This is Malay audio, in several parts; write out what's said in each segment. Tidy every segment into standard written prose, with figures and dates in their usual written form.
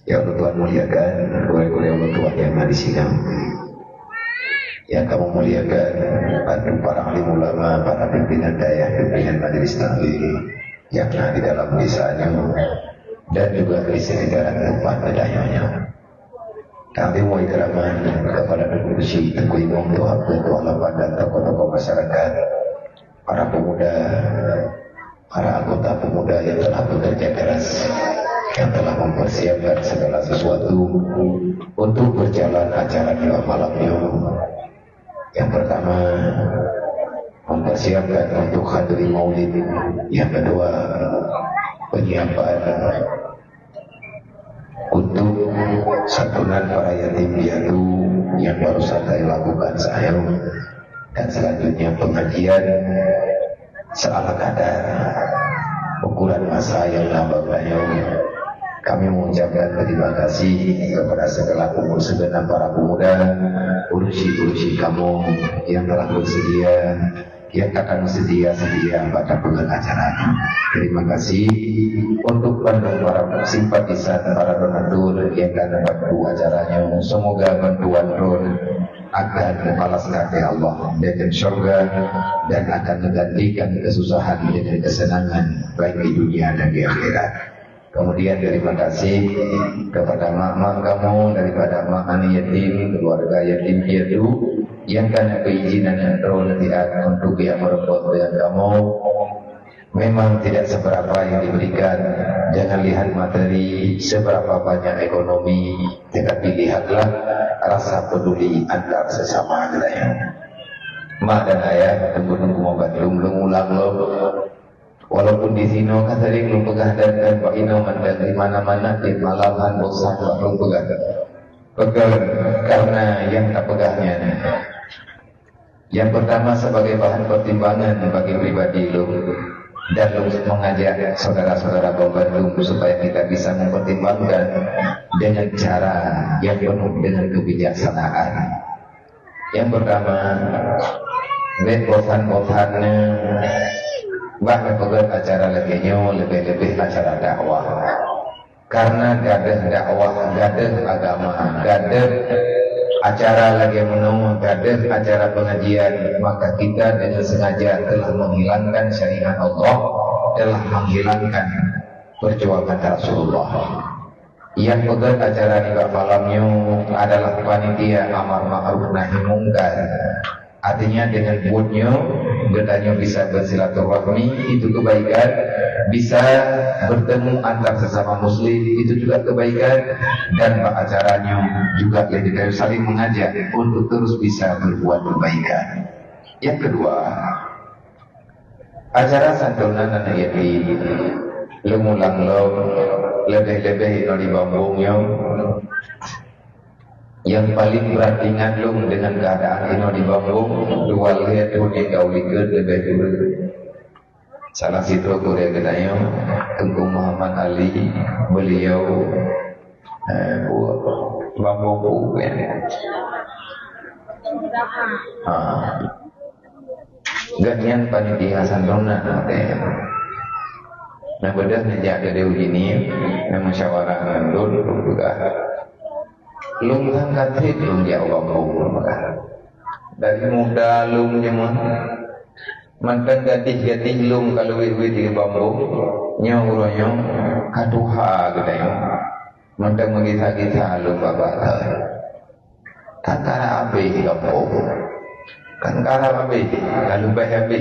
Ya Allah Tuhan muliakan kuliah-kuliah Allah Tuhan yang ada di sini. Ya kamu muliakan para alim ulama, para pimpinan daya, pimpinan majelis taklim yang ada di dalam desanya dan juga di sekitaran tempat bedanya. Kami mau ikraman kepada Kursi Tengku Imam Tuhan Ketua Lapan dan tokoh-tokoh masyarakat, para pemuda, para anggota pemuda yang telah bekerja keras, yang telah mempersiapkan segala sesuatu untuk berjalan acara doa malamnya. Yang pertama, mempersiapkan untuk hadiri maulid. Yang kedua, penyiapan untuk santunan para yatim piatu yang baru saja lakukan saya, dan selanjutnya pengajian seala kadar ukuran masa yang nambahnya. Kami mengucapkan terima kasih kepada segala umur segenap para pemuda, urusi kamu yang telah bersedia, yang akan sedia pada bulan acara. Terima kasih untuk para simpatisan, para donatur yang akan membantu acaranya. Semoga bantuan Ron akan membalas kasih Allah dengan surga dan akan menggantikan kesusahan dengan kesenangan baik di dunia dan di akhirat. Kemudian terima kasih kepada mak-mak kamu daripada mak ani yatim, keluarga yatim piatu yang karena keizinan Ron untuk yang merebut dengan kamu. Memang tidak seberapa yang diberikan. Jangan lihat materi seberapa banyak ekonomi, tetapi lihatlah rasa peduli antar sesama adanya. Mak dan ayah tunggu-tunggu mau Bandung belum ulang lo. Walaupun di sini kan sering belum pegah dan Pak Ino dan di mana-mana di malaman bosan belum pegah. Pegah karena yang tak pegahnya. Yang pertama sebagai bahan pertimbangan bagi pribadi lo. Dan lu mengajak saudara-saudara Bandung supaya kita bisa mempertimbangkan dengan cara yang penuh dengan kebijaksanaan. Yang pertama, bosan-bosannya bahkan pegat acara lebih acara dakwah. Karena gadah dakwah, gadah agama, gadah acara lagi menunggu, gadah acara pengajian, maka kita dengan sengaja telah menghilangkan syariat Allah, telah menghilangkan perjuangan Rasulullah. Yang pegang acara nikah malamnya adalah panitia amar ma'ruf nahi mungkar. Artinya dengan buatnya bedanya bisa bersilaturahmi, itu kebaikan. Bisa bertemu antar sesama muslim, itu juga kebaikan. Dan acaranya juga kita saling mengajak untuk terus bisa berbuat kebaikan. Yang kedua, acara santunan anak yatim lemulang lo lebih-lebih di bambungnya. Yang paling berat ingat lu dengan keadaan ini di bambung dua lihat tu di kaulikan lebih dulu. Salah situ Korea kedanya Tengku Muhammad Ali, beliau bambung kan. Ganyan panitia santuna katanya. Nah bedah ngejak dari begini, memang musyawarah ngandul juga. Lung kan katrit lung jawab maka dari muda lung nyaman mantan gadis lung kalau wit di bambu nyawuronyo kaduha gitu ya mantan mengisa-gisa lung bapak kan kara abe di bambu kan kara abe lalu bayar abe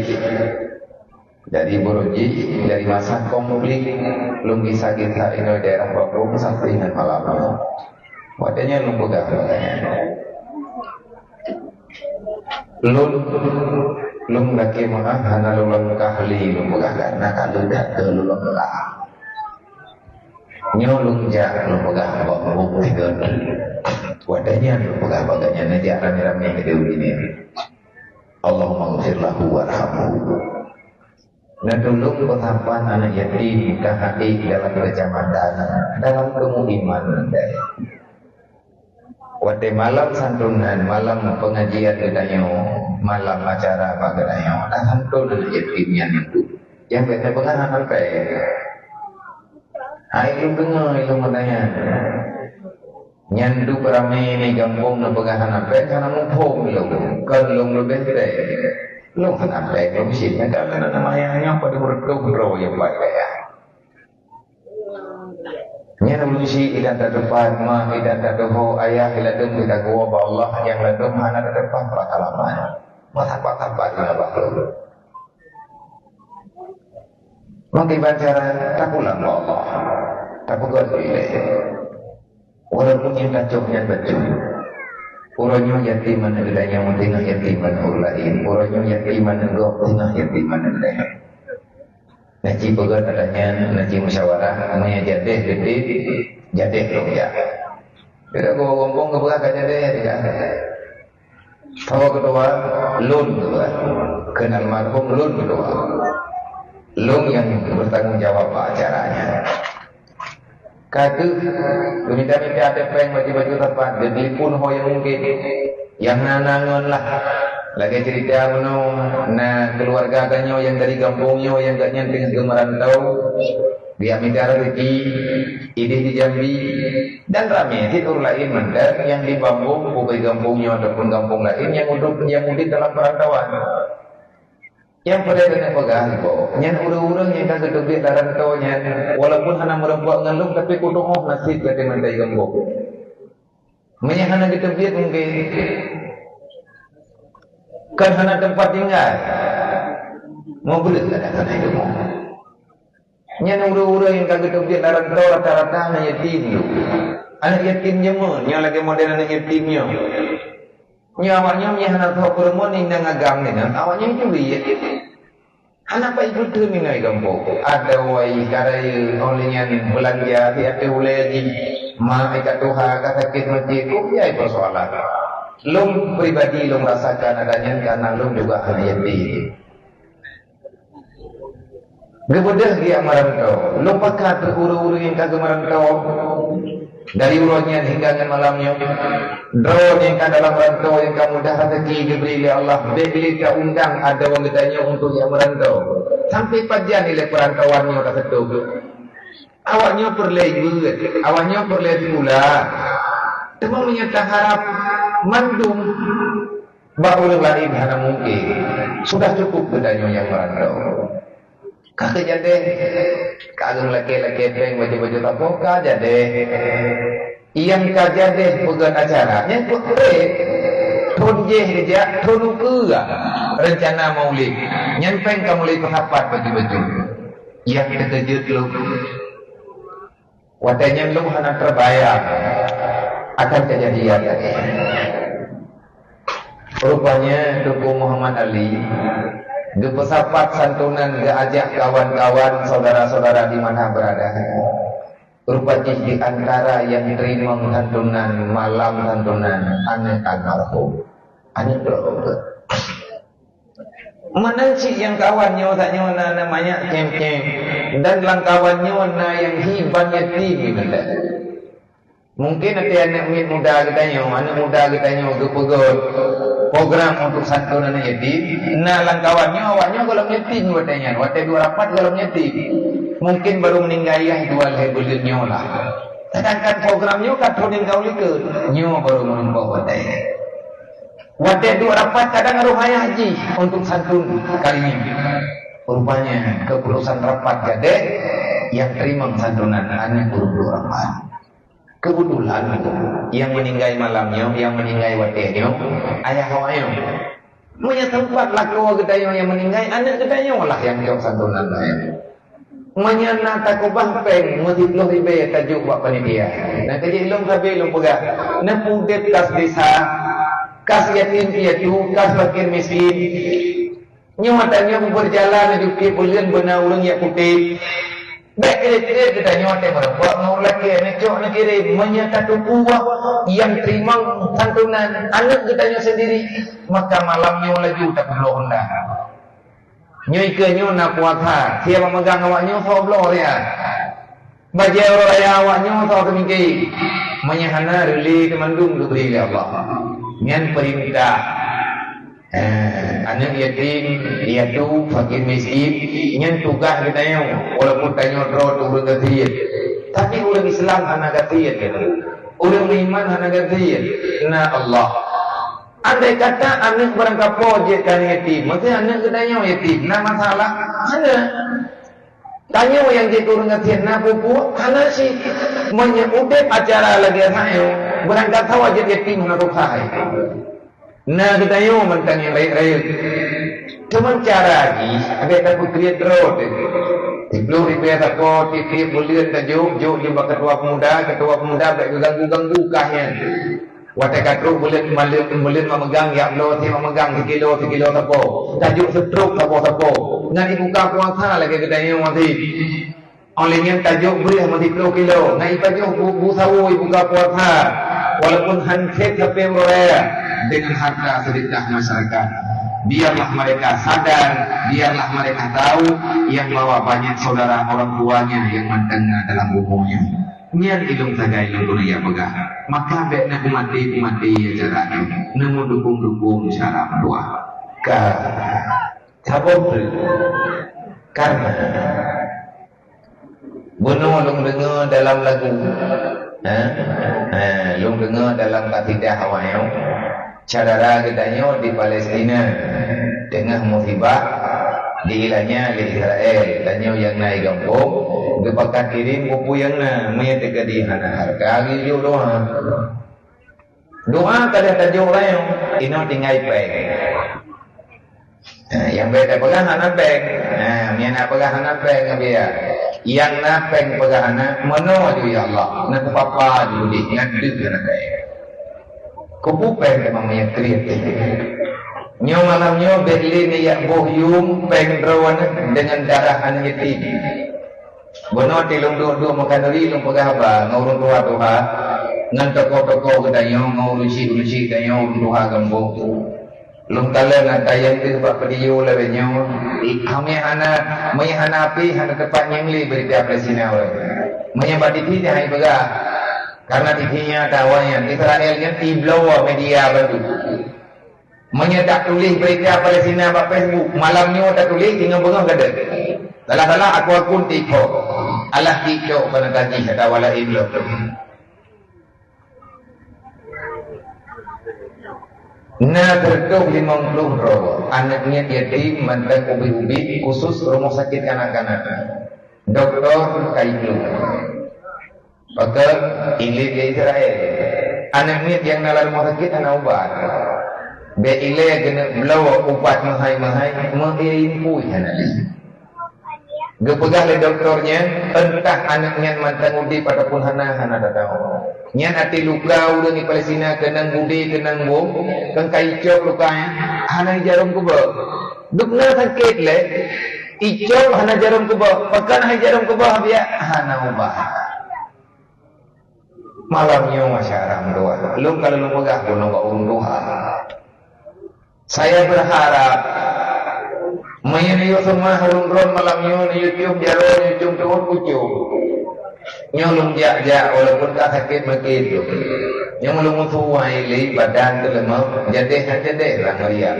dari Buruji dari masa konflik lung gisa-gisa ini daerah bambu sampai dengan malam. Wadahnya lu pegang lu laki maaf hana lu kahli lu pegang karena kalau dah lu pegang nyolong jak lu pegang bawa tiga wadahnya lu pegang baganya najak rame-rame ke ini Allahumma ghfirlahu warhamhu. Nah dulu pengakuan anak yatim KHI dalam kecamatan dalam kemudiman Wade malam santunan, malam pengajian gedanyo, malam acara apa gedanyo, dan santunan yatimnya itu. Yang biasa pengajian sampai Ilmu dengar ilmu menanya. Nyandu beramai ni kampung na pegahan apa? Karena mumpung ilmu. Kalau ilmu lebih tidak. Ilmu apa? Ilmu sini kan namanya pada berdoa berdoa yang baik ya. Nyandu si idan terdepan mah idan terdepan ayah iladum tidak gua Allah yang ladum anak terdepan patalaman. Mata-mata batin apa dulu. Mengibacaran tak pulang Allah. Tak bukan pilih. Walaupun yang kacaunya baju. Uranya yatiman adanya mungkin yatiman ulain. Uranya yatiman enggak tengah yatiman adanya. Naji bagat adanya naji musyawarah. Namanya jadeh gede. Jadeh dong ya. Tidak bawa gombong ke belakang jadeh tidak. Tahu kedua lun kedua. Kenal marhum lun kedua. Lun yang bertanggung jawab acaranya. Kata minta-minta ada peng baju-baju tepat dia telepon ho yang mungkin yang nanangon lah lagi cerita menu nah keluarga kanyo yang dari kampungnya yang gak nyenting ke merantau dia minta rezeki ide di Jambi dan ramai tidur lain mandar yang di Bambung bukan kampungnya ataupun kampung lain yang mudik dalam perantauan. Yang pada kena pegang kok, yang urang-urang yang kagak duit daran taunya, walaupun hana merempuak ngalung tapi kudu oh nasib kate mandai gembok. Menya hana kita biat mungkin, kan hana tempat tinggal, mau belut kadang-kadang itu mau. Yang urang-urang yang kagak duit daran tau rata-rata anak yatim tu, anak yatimnya mon, yang lagi model anak yatimnya. Nyawanya hana tahu perempuan yang agam ni, awaknya itu lihat. Anak apa itu tu ni naik kampung? Ada wai karai olehnya belanja tiap boleh di mak ikat tuha kata sakit mati kok ya persoalan. Lum pribadi lum rasakan adanya karena lum juga anak yatim. Gebedah dia merantau, lum pakat uru-uru yang kagak merantau. Dari urunya hingga malamnya drone yang kan dalam rantau yang kamu dah rezeki diberi oleh Allah beli ke undang ada orang bertanya untuk yang merantau sampai pajan nilai perantauannya dah ketuk awaknya perleh pula cuma menyata harap mandung baru lain hana mungkin sudah cukup bedanya yang merantau kakak jadi kagak laki-laki peng baju-baju tapoka jadi yang kajade pegang acaranya putih tunjeh dia tunuka rencana maulid nyempeng kamu mulai pendapat baju-baju yang terkejut lu watanya lu hana terbayang akan kejadian rupanya Tuku Muhammad Ali gepesapat santunan geajak kawan-kawan saudara-saudara di mana berada. Rupanya di antara yang terima santunan malam santunan anak almarhum, anak berapa? Mana sih yang kawannya tanya namanya kem-kem dan lang kawannya yang hiban yatim benda. Mungkin nanti anak muda kita gepegol program untuk santunan yatim. Nah lang kawannya awaknya kalau yatim watanya, watanya 2 rapat kalau yatim. Mungkin baru meninggal ya jual hebelit nyola. Sedangkan programnya katonin kau likut, nyo baru menumpah watanya. Watanya 2 rapat kadang ngaruh haji untuk santun kali ini. Rupanya keputusan rapat gade yang terima santunan anak guru rapat. Kebetulan yang meninggal malamnya, yang meninggal watanya, ayah kawannya. Punya tempat lah keluar gedayong yang meninggal, anak gedayong lah yang jauh santunan lain. Menyana takubah peng multiplo ribe tajuk buat panitia. Nah kerja ilmu kabel ilmu pegang. Nah pudet kas desa, kas yatim piatu, kas fakir miskin. Nyawatannya berjalan di bulan benar ulang ya putih. Baik kira-kira kita nyawatan berbuat mau lagi necok nak kira menyatakan buah yang terima santunan anak kitanya sendiri. Maka malamnya lagi tak perlu hendak. Nyoi ke nyo nak puasa, siapa megang awaknya so blor ya. Baca orang raya awaknya so kemiki. Menyahana reli temandung diberi oleh Allah. Ngan perintah. Anak yatim, piatu, fakir miskin, ngan tugas kita yang walaupun tanya roh turun ke sini. Tapi orang Islam hana gatian gitu. Orang beriman hana gatian. Na Allah. Andai kata anak berangkat projek kan yatim, maksudnya anak ketanya yatim, nah masalah ada. Tanya yang jadi orang gatian, nah pupu, karena sih menyebut acara lagi saya berangkat wajib yatim menurut saya. Nah ketanya mentang yang baik-baik. Cuman cara lagi, ada tak create road. Belum dibayar apa, tiap bulan tajuk, jumpa ketua pemuda baik ganggu kahnya. Watak katruk bulan memegang, ya belum tiap memegang sekilo tapo. Tajuk setruk tapo. Ngan buka puasa lagi kedai mati. Olehnya tajuk beri mati kilo. Ngan tajuk busawu buka puasa. Walaupun handset sampai mereka dengan harta sedekah masyarakat. Biarlah mereka sadar, biarlah mereka tahu yang bawa banyak saudara orang tuanya yang mendengar dalam bukunya. Nian ilung saja ilung dunia pegang. Maka baiknya kumati ya caranya. Nemu dukung cara doa. Karena bunuh lung dengar dalam lagu. Lung dengar dalam katidah awal. Cadara katanya di Palestina dengan musibah dihilangnya di Israel tanya yang naik kampung gepakat kirim buku yang namanya tegadi hana harga gitu doa kada tajuk lain ini tinggal peng yang beda pegang hana peng miana pegang hana peng biya yang na peng pegang hana menuju ya Allah na papa dulu ngadu kana kaya kubupen memang punya kreatif. Nyo malamnya Berlin ya bohyum pengrawan dengan darah anak yatim. Bono tilung dua makan dari lung pegahaba ngurun tuha ngan toko kedayo ngurusi kayo tuha gambung. Lung kala ngatayang tu sebab pediyo lawenyo kami hana api hana tepat nyengli berita presina we. Menyebab di hai pegah. Karena TV-nya tawanya Israelnya tiblawa media baru. Menyetak tulis berita Palestina pada Facebook. Malamnya tak tulis tinggal bengah kada. Salah aku pun tiko. Allah tiko pada kaji kata wala iblo. Nah berdua 50 roh. Anaknya yatim mantan ubi-ubi khusus rumah sakit kanak-kanak. Doktor Kailu. Maka ilit di Israel. Anak ni yang nalar rumah sakit anak ubat. Be ilit kena belawa ubat mahai mengimpui anak ni. Gepegah le doktornya, entah anaknya mantan udi ataupun hana tak tahu. Nyan hati luka udah di Palestina kenang budi kenang bom, kan kaicok lukanya, hana jarum kuba. Dukna sakit le, icok hana jarum kuba, pekan hana jarum kuba biar hana ubah. Malamnya masyarakat doa. Belum kalau lu megah pun enggak doa. Saya berharap menyenyo semua harun-harun malamnya di YouTube jalan YouTube turun pucuk. Nyolong jak walaupun tak sakit begitu. Yang belum tua ini badan tu lemah jadi lah meriah.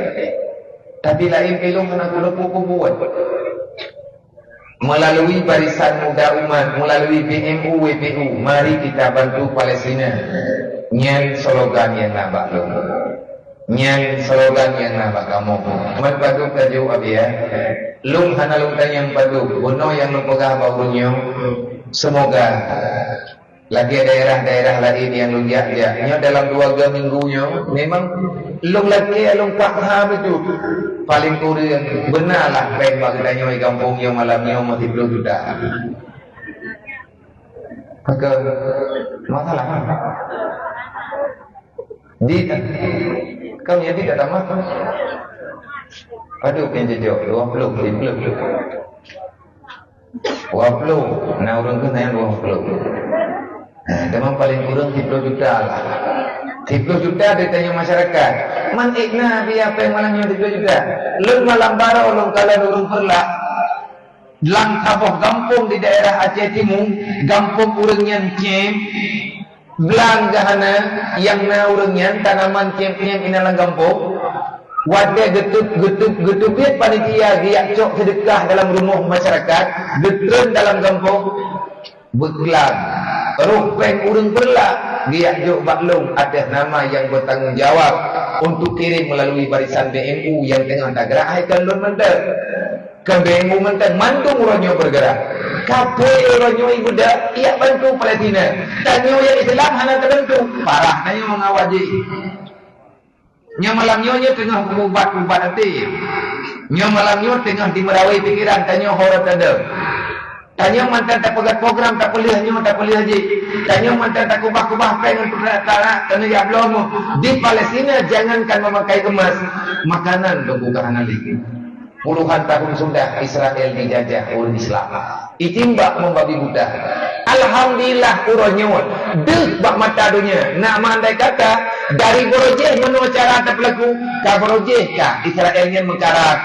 Tapi lain belum kena kupu buat. Melalui barisan muda umat, melalui BMU, WPU, mari kita bantu Palestina. Nyan slogan yang nampak lu. Nyan slogan yang nampak kamu. Mat padu kaju abia. Lung hana lung tanyang padu. Bono yang lu pegah baunya. Semoga lagi daerah-daerah lain yang lu nyo dalam 2 minggunya memang lung lagi lung pakha itu paling kurang benarlah peng bagdanya di kampungnya malamnya masih belum sudah. Maka masalah di kau yang tidak tamat. Aduh yang jejak 20 nah orang tu nanya 20. Nah, memang paling kurang 10 juta lah. 10 juta ditanya masyarakat. Man ikna biar apa yang malangnya 10 juta. Lung malam bara ulung kalian urung perlah. Lang taboh kampung di daerah Aceh Timur, kampung urang yang cem. Belang gahana yang na urang yang tanaman cem-cem inalang kampung. Wadah getup panitia giak cok sedekah dalam rumah masyarakat, getren dalam kampung. bergelang rupeng urang berlak dia juk baklung atas nama yang bertanggungjawab untuk kirim melalui barisan BMU yang tengah tak gerak haikan lun mentang ke BMU mentang mandung uronyo bergerak kape uronyo ibu dah ia bantu Palestina tanyo yang Islam hana terbentu parah tanyo mengawaji nya malam nyonya tengah ubat-ubat hati nya malam nyo tengah dimerawai pikiran tanyo horot ada tanya mantan tak pegat program tak boleh nyo tak boleh haji tanya mantan tak kubah-kubah pengen perkara kena ya belum di Palestina jangankan memakai emas makanan berbukaan lagi puluhan tahun sudah Israel dijajah oleh Islam itimbak membabi buta alhamdulillah uronyo dek bak mata dunia nak mandai kata dari borojeh menu cara tak berlaku ka borojeh ka Israelnya mengkarat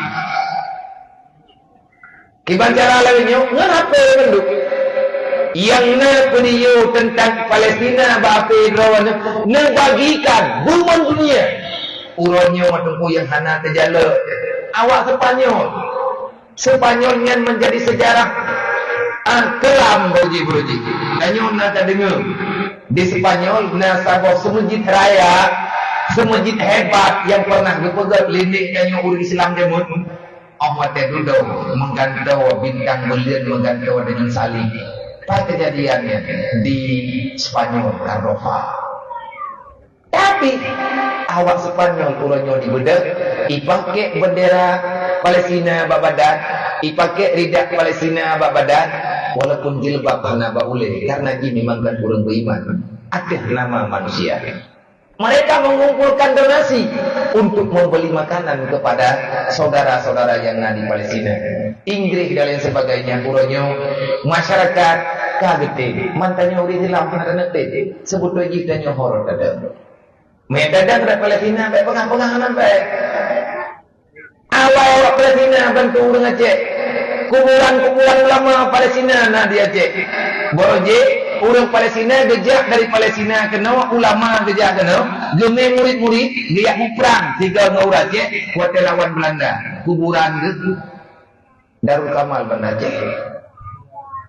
Iban cara lainnya, ngapa menduk? Yang nepeniu tentang Palestina, bape drawan, nebagikan buman dunia. Uronnya matungku yang hana terjala. Awak Spanyol yang menjadi sejarah kelam beruji. Tanya nak tak dengar. Di Spanyol, nasabah semajid raya, semajid hebat yang pernah dipegat lindik tanya urut Islam demut. Ahmad Tedudo menggantau bintang belian menggantau dengan salib. Pada kejadiannya di Spanyol Cordova. Tapi awak Spanyol uronyo di bedak, ipake bendera Palestina babadan, ipake ridak Palestina babadan, walaupun jilbab hana baule karena ini memang kan kurang beriman. Akhir nama manusia. Mereka mengumpulkan donasi untuk membeli makanan kepada saudara-saudara yang ada di Palestina. Inggris dan lain sebagainya. Uronyo masyarakat kaget. Mantannya uri hilang pernah nete. Sebut lagi dan horor ada. Medadan dari Palestina baik pengang-pengangan baik. Awal Palestina bantu urang Aceh. Kuburan-kuburan lama Palestina nah di Aceh. Boroje orang Palestina gejak dari Palestina kena ulama gejak kena geme murid-murid dia perang tiga ngurah Aceh buat lawan Belanda kuburan gitu Darul Kamal Banda Aceh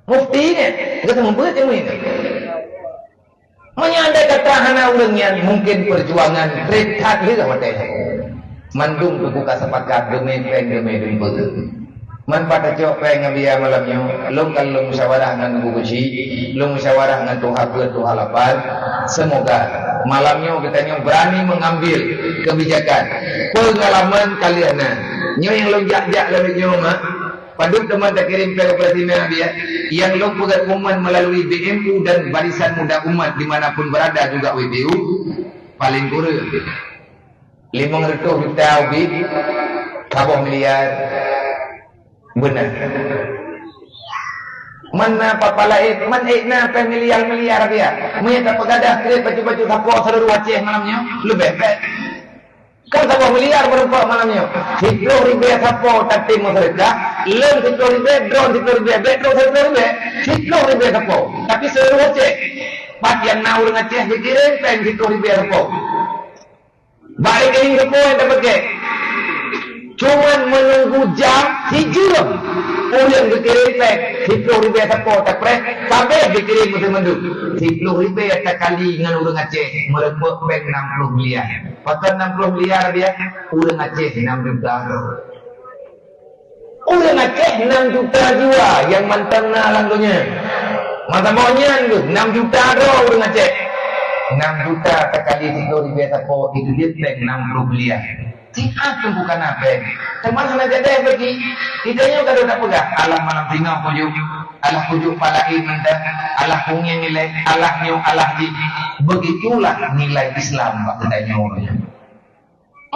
mufti ni kita membuat yang ini menyandai kata hana orangnya mungkin perjuangan rekat gitu materi mandung buka sepakat geme dempet man pada cok pengen biar malamnya long kalau musyawarah dengan Ibu Kuci long musyawarah dengan Tuhan ke Tuhan lapan semoga malamnya kita berani mengambil kebijakan pengalaman kalian nyo yang long jak-jak lebih nyo padut teman tak kirim ke Palestina dia yang long pegat umat melalui BMU dan Barisan Muda Umat dimanapun berada juga WBU paling kurang 500 juta ubit kabah miliar benar. Mana papalaid, mana miliar dia. Menyata pegadah kredit baju-baju sapo seluruh Aceh malamnya lebih baik. Kan 1 miliar berempat malamnya. 10 ribu sapo tapi mereka, lem 10 ribu, drone 10 ribu, drone 10 ribu sapo. Tapi seluruh Aceh, pat yang naur Aceh dikirim pen 10 ribu sapo. Baik ini sapo yang dapat ke. Cuman menunggu jam hijrah. Orang dikirim pek 10 ribu sapo tak pres sampai dikirim mendu 10 ribu tak kali dengan orang Aceh merebut pek 60 miliar. Pasal 60 miliar dia orang Aceh 6 juta. Orang Aceh 6 juta jiwa yang mantan langgunya. Mantan maunya tu 6 juta doh orang Aceh. 6 juta tak kali 10 ribu sapo itu dia pek 60 miliar. Siap tu bukan apa. Teman hanya jadi bagi hidupnya kalau tak pegang. Allah malam tinggal pujuk, Allah pujuk palain mentah, Allah punya nilai, Allah nyu, Allah ji. Begitulah nilai Islam bagi tanya orangnya.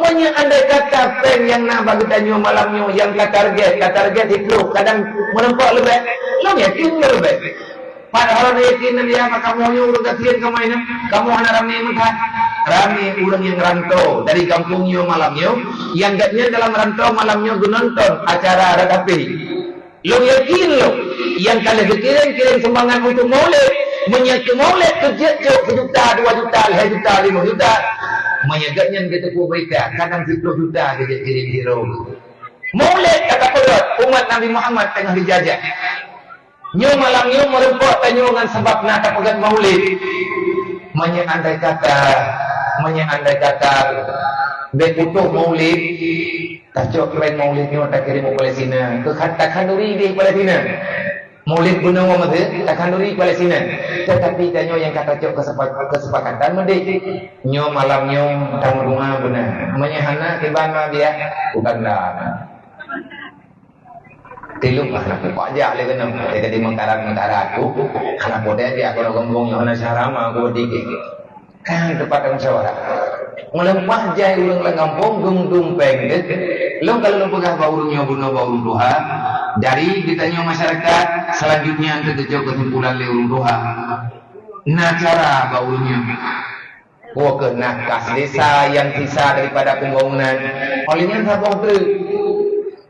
Banyak andai kata pen yang nak bagi tanya malamnya yang target itu kadang menempat lebih, lo yakin lebih. Padahal dia yakin dia kamu nyu urut kasihan kamu ini, kamu anak ramai mentah. Ramai orang yang rantau dari kampungnya malamnya yang gatnya dalam rantau malamnya nonton acara radapi lo yakin lo yang kalian kirim sumbangan untuk maulid menyatu maulid kerja 1 juta 2 juta 5 juta 5 juta menyagatnya kita mereka kadang 10 juta dia kirim hero maulid kata perut umat Nabi Muhammad tengah dijajah Nyo malam nyo merempok tanyo dengan sebab nak pegat maulid. Andai kata betutuh maulid, tajok keren maulid nyo tak kirim ke Palestina. Ke kanduri di Palestina. Maulid guna Muhammad tak kanduri Palestina. Tetapi tanyo yang kata cok kesepakatan mendik. Nyo malam nyo tamu rumah benar. Hana tibana dia bukan dah. Tiluk lah nak pajak le kena. Dia tadi mengkarat aku. Anak bodoh dia aku nak gembong yang hana syarama aku berdikik. Kan tempat musyawarah. Melempah jai urang lang kampung gungdung peng. Lo kalau lo pegah baurungnya bunuh baurung doha. Dari ditanya masyarakat selanjutnya ke kesimpulan le urung doha. Nah cara baurungnya. Kena kas desa yang sisa daripada pembangunan. Olehnya sabong tu.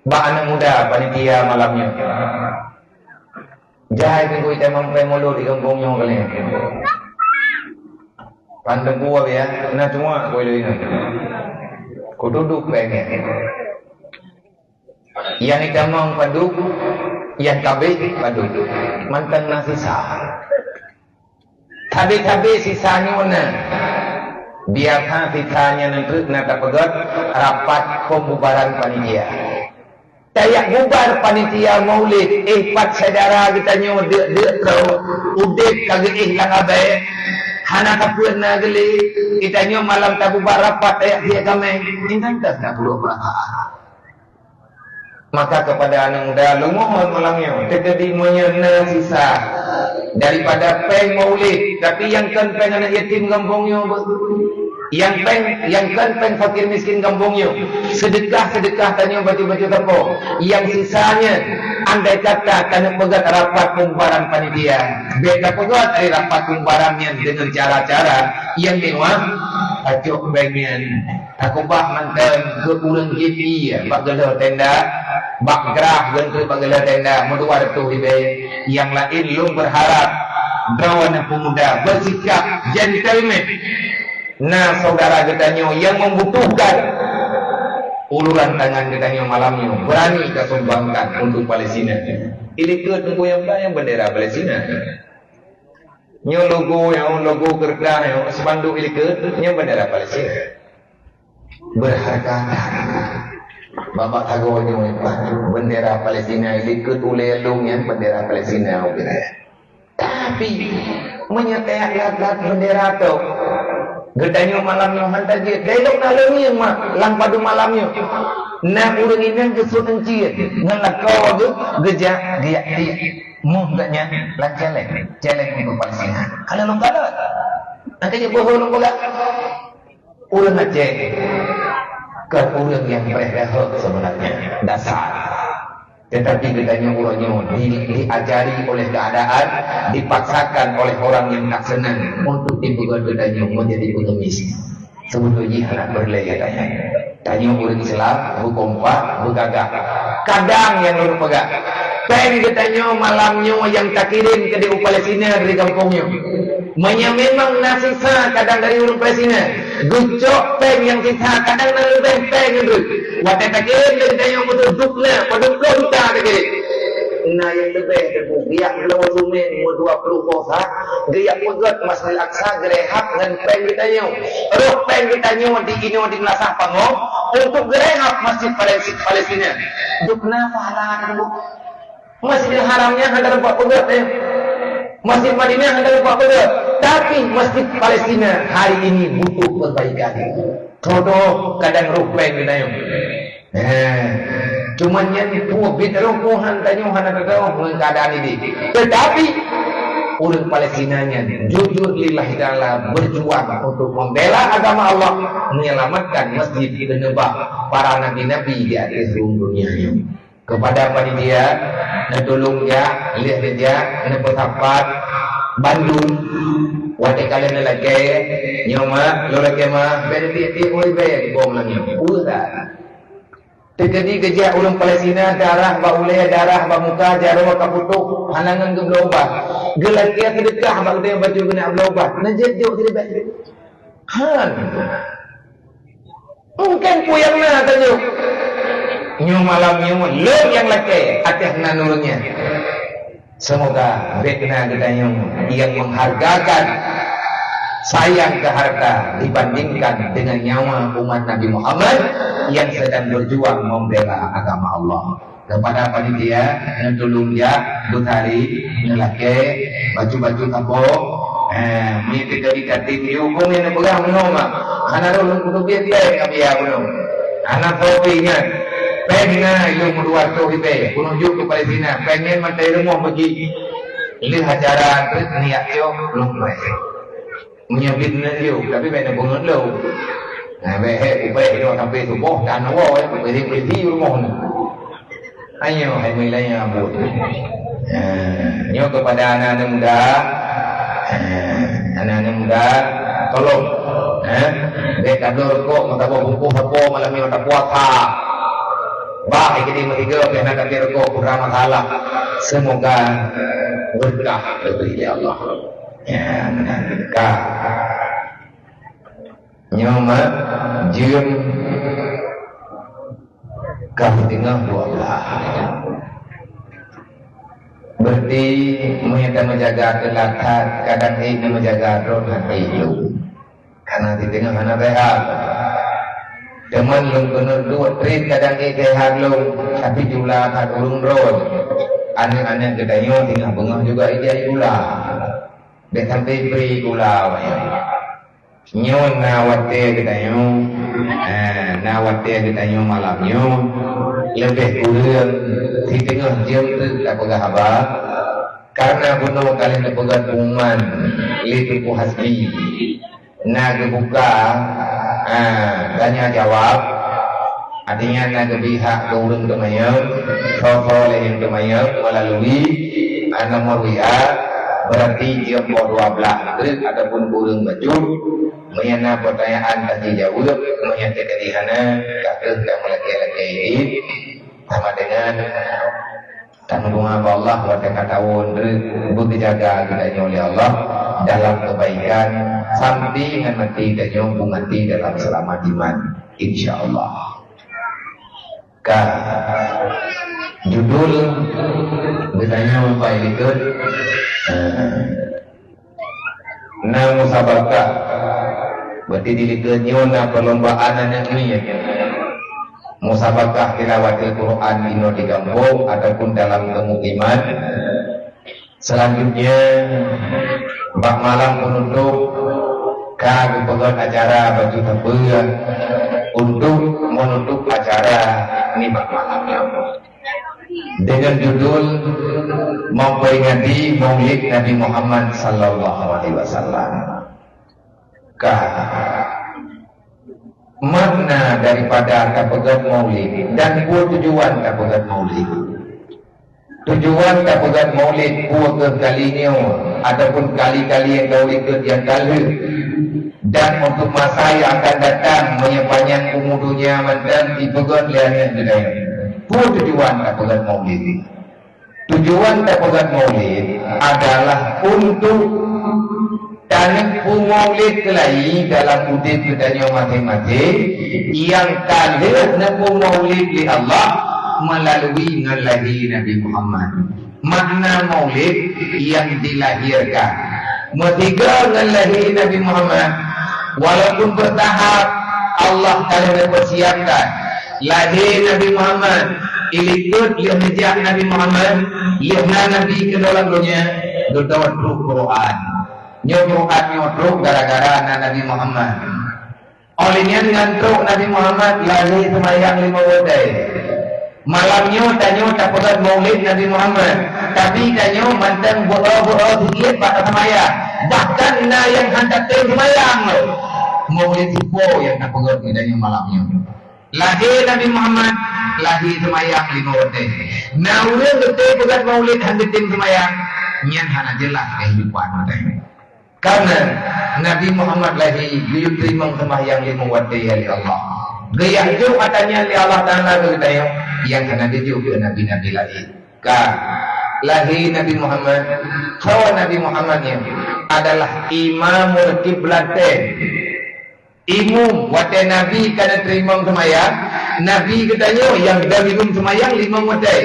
Ba anak muda panitia malamnya. Jai tunggu kita mempemolo di kampungnya kalian. Pandang gua ya, nah cuma gua ini. Ku duduk pengen. Yang ikamang paduk, yang kabeh paduk. Mantan na sisa. Tabi sisanya mana? Biarkan sisanya nanti nak pegat rapat pembubaran panitia. Tayak bubar panitia maulid pat saudara kita nyo de tro udek kageh lang abe hana kapurna geli kita nyo malam ta bubar rapat tayak dia kami intan tak perlu perasaan. Maka kepada anak muda lu mohon malangnya terjadi menyena sisa daripada peng maulid tapi yang kan peng anak yatim kampungnya yang peng fakir miskin kampungnya sedekah tanya baju-baju tepuk yang sisanya andai kata tanya pegat rapat pembaran panitia beda pegat dari rapat pembarannya dengan cara-cara yang mewah acok bagian aku bak mantan ke urang GP ya bak gelar tenda bak gerah gentu bak gelar tenda medua tu yang lain lu berharap drawan pemuda bersikap gentleman. Nah saudara getanyo yang membutuhkan uluran tangan getanyo malamnya berani kesumbangkan untuk Palestina. Ini ke tunggu yang bendera Palestina. Nyo logo kerja yang sepanduk ini ke bendera Palestina. Berharga Bapak tagonya bendera Palestina ini ke tulelungnya bendera Palestina. Tapi menyetek lat bendera tu. Gedanyo malamnya hantar dia. Delok nalangnya mak lang padu malamnya. Nah urang ini gesut encir. Ngelakau tu gejak dia. Muh gaknya lang celeng untuk Palestina. Kalau lu kalah, angkanya bohong lu pula. Urang ngecek. Ke urang yang berhak sebenarnya dasar. Tetapi bedanya urangnya diajari oleh keadaan, dipaksakan oleh orang yang tak senang untuk dibuat bedanya menjadi pengemis. Sebetulnya anak berlai katanya. Tanya urang Islam, hukum pak, bergagak. Kadang yang urang pegak. Peng katanya malamnya yang tak kirim ke di Palestina dari kampungnya. Memang nasisa kadang dari urang Palestina. Gucok peng yang sisa kadang dari peng itu. Wadah tak kirim dari tanya betul duklah, pada pelontar tak kirim. Nah yang lebih itu, dia belum sumin 20 kosa, dia pegat Masjid Al-Aqsa gerehak dengan peng ditanya. Roh peng ditanya di ini di Nasah Pangong untuk gerehak Masjid Palestina. Dukna pahala itu. Masjidil Haramnya hendak buat pegat ya. Masjid Madinah hendak buat pegat. Tapi Masjid Palestina hari ini butuh perbaikan. Todo kadang rupeng kita yang. Cuman yang bid rumpuhan tanya hana kagau keadaan ini. Tetapi orang Palestinanya jujur lillahi ta'ala berjuang untuk membela agama Allah, menyelamatkan masjid di nebak para nabi-nabi di akhir dunia ini. Kepada panitia, tolong ya, lihat dia, nepetapat Bandung. Wadah kalian lagi, nyoma, lo lagi mah, berarti oleh bayar bom lagi. Udah. Terjadi kerja orang Palestina darah bak uleh darah bak muka jarah bak putuk halangan ke belobat. Gelakia sedekah bak dia baju kena belobat. Najat jauh tidak baik. Han. Mungkin puyang na tanya. Nyu malam nyu lo yang laki atas nanurnya. Semoga bekna kita yang menghargakan sayang ke harta dibandingkan dengan nyawa umat Nabi Muhammad yang sedang berjuang membela agama Allah. Kepada panitia yang tolong dia Butari lelaki baju-baju tabok mengikuti dikatik dihukum yang pegang menoma anak dulu kudu dia biar belum anak kopi ingat pengen ilmu kedua tu hibe kunjuk ke Palestina pengen mantai rumah pergi ini ajaran terus niat yo belum boleh menyebut dia tapi benar banget lo nah behe ubai itu sampai subuh dan awal beri rumah ni ayo hai wilayah abud nyo kepada anak-anak muda tolong mereka dorkok mata buku apa malam ni mata puasa bah jadi metiga kena tak rokok kurang masalah semoga berkah dari Allah ya berkah nyoma jiem kah tengah Allah berarti mereka menjaga kelakar kadang ini menjaga roh hati lu karena di tengah mana rehat teman lu benar dua trik kadang ini rehat lu tapi jumlah tak urung roh anak-anak kedayo tinggal bengah juga dia gula dia sampai beri gula nyon nawate kedayo nawate kedayo malamnya lebih kurang di tengah jam tu tak pegang apa karena bunuh kalian pegang kuman itu hasbi nak buka tanya jawab artinya nak pihak kurang kemayang soal yang kemayang melalui nomor WA berarti jam 12 ataupun kurang baju menyana pertanyaan tadi jawab menyana kedihana kata laki-laki ini sama dengan tanggung jawab Allah buat tahun bukti jaga kita oleh Allah dalam kebaikan sampai dengan mati dan nyambung mati dalam selamat iman insyaallah. Judul bertanya apa itu nama musabaqah berarti dilihatnya perlombaan anak ini ya musabaqah tilawatil Quran di kampung ataupun dalam pemukiman. Selanjutnya bak malam penutup kami pegang acara baju tebuan untuk menutup acara ini bak malamnya dengan judul memperingati Maulid Nabi Muhammad sallallahu alaihi wasallam. Makna daripada kapegat maulid dan tujuan kapegat maulid. Tujuan kapegat maulid ke kalinya ataupun kali-kali yang kau ikut yang kali dan untuk masa yang akan datang menyepanjang umurnya dan dipegat lihat budaya. Tujuan kapegat maulid. Tujuan kapegat maulid adalah untuk dan maulid kelai dalam udit bedanya masing-masing yang kalir nabu maulid di Allah melalui ngalahi Nabi Muhammad. Makna maulid yang dilahirkan metiga ngalahi Nabi Muhammad walaupun bertahap Allah telah mempersiapkan lahir Nabi Muhammad ilikut lihat Nabi Muhammad lihat Nabi ke dalam dunia bertawad Quran nyodruk gara-gara Nabi Muhammad. Olehnya dengan truk Nabi Muhammad lahir semayang 5 wadai. Malamnya tanya tak pegat maulid Nabi Muhammad. Tapi tanya mantan buah-buah sikit pada semayang. Bahkan yang hantar tim semayang maulid sipo yang tak pegat tanya malamnya. Lahir Nabi Muhammad lahir semayang 5 wadai. Naulid betul pegat maulid hantar tim semayang. Nyan hana jelas kehidupan matanya. Karena Nabi Muhammad lagi beliau terima sembahyang 5 waktu oleh Allah. Gaya itu katanya oleh Allah Taala bertanya yang kena dijuk ke nabi-nabi lain. Lahir Nabi Muhammad, kawan Nabi Muhammadnya adalah imamul qiblatain. Imam waktu Nabi kena terima sembahyang, Nabi katanya yang dah minum sembahyang 5 waktu.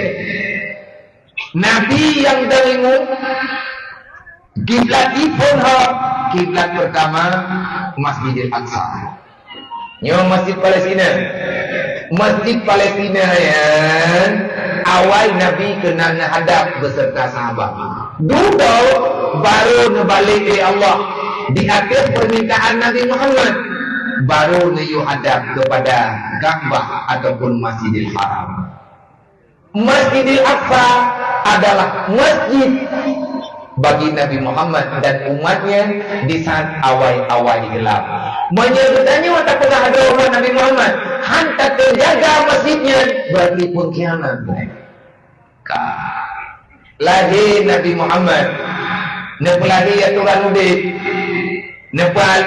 Nabi yang dahulu kiblatipun kiblat pertama Masjidil Aqsa. Nyo Masjid Palestina. Masjid Palestina yang awal Nabi kena hadap beserta sahabat. Dulu baru ngebalik dari Allah di akhir permintaan Nabi Muhammad, baru nayu hadap kepada Ka'bah ataupun Masjidil Haram. Masjidil Aqsa adalah masjid bagi Nabi Muhammad dan umatnya di saat awal-awal gelap. Menyebutnya tak pernah ada orang Nabi Muhammad hantar terjaga masjidnya berarti pun kiamat. Lahir Nabi Muhammad, nepulahir aturan hidup,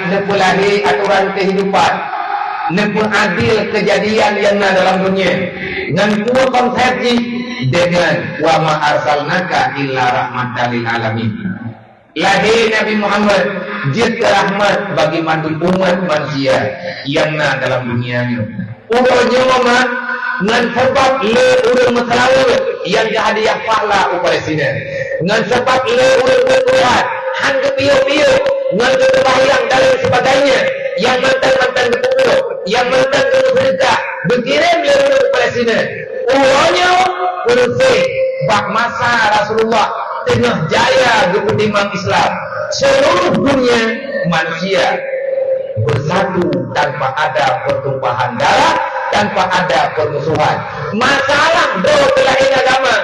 nepulahir aturan kehidupan, nepul adil kejadian yang ada dalam dunia. Dengan dua konsepsi dengan wa ma arsalnaka illa rahmatan lil alamin. Lahir Nabi Muhammad jadi rahmat bagi umat manusia yang ada dalam dunia ini. Urangnya mama dengan sebab le urang masalah yang hadiah pahala upaya sini. Dengan sebab le urang bertuhan han kepiu-piu dengan kebahagiaan dan sebagainya yang mantan-mantan berkumpul, yang mantan bersedekah, berkirim le urang upaya sini. Urangnya urang bak masa Rasulullah tengah jaya keputiman Islam, seluruh dunia manusia bersatu tanpa ada pertumpahan darah, tanpa ada permusuhan. Masalah do lain agama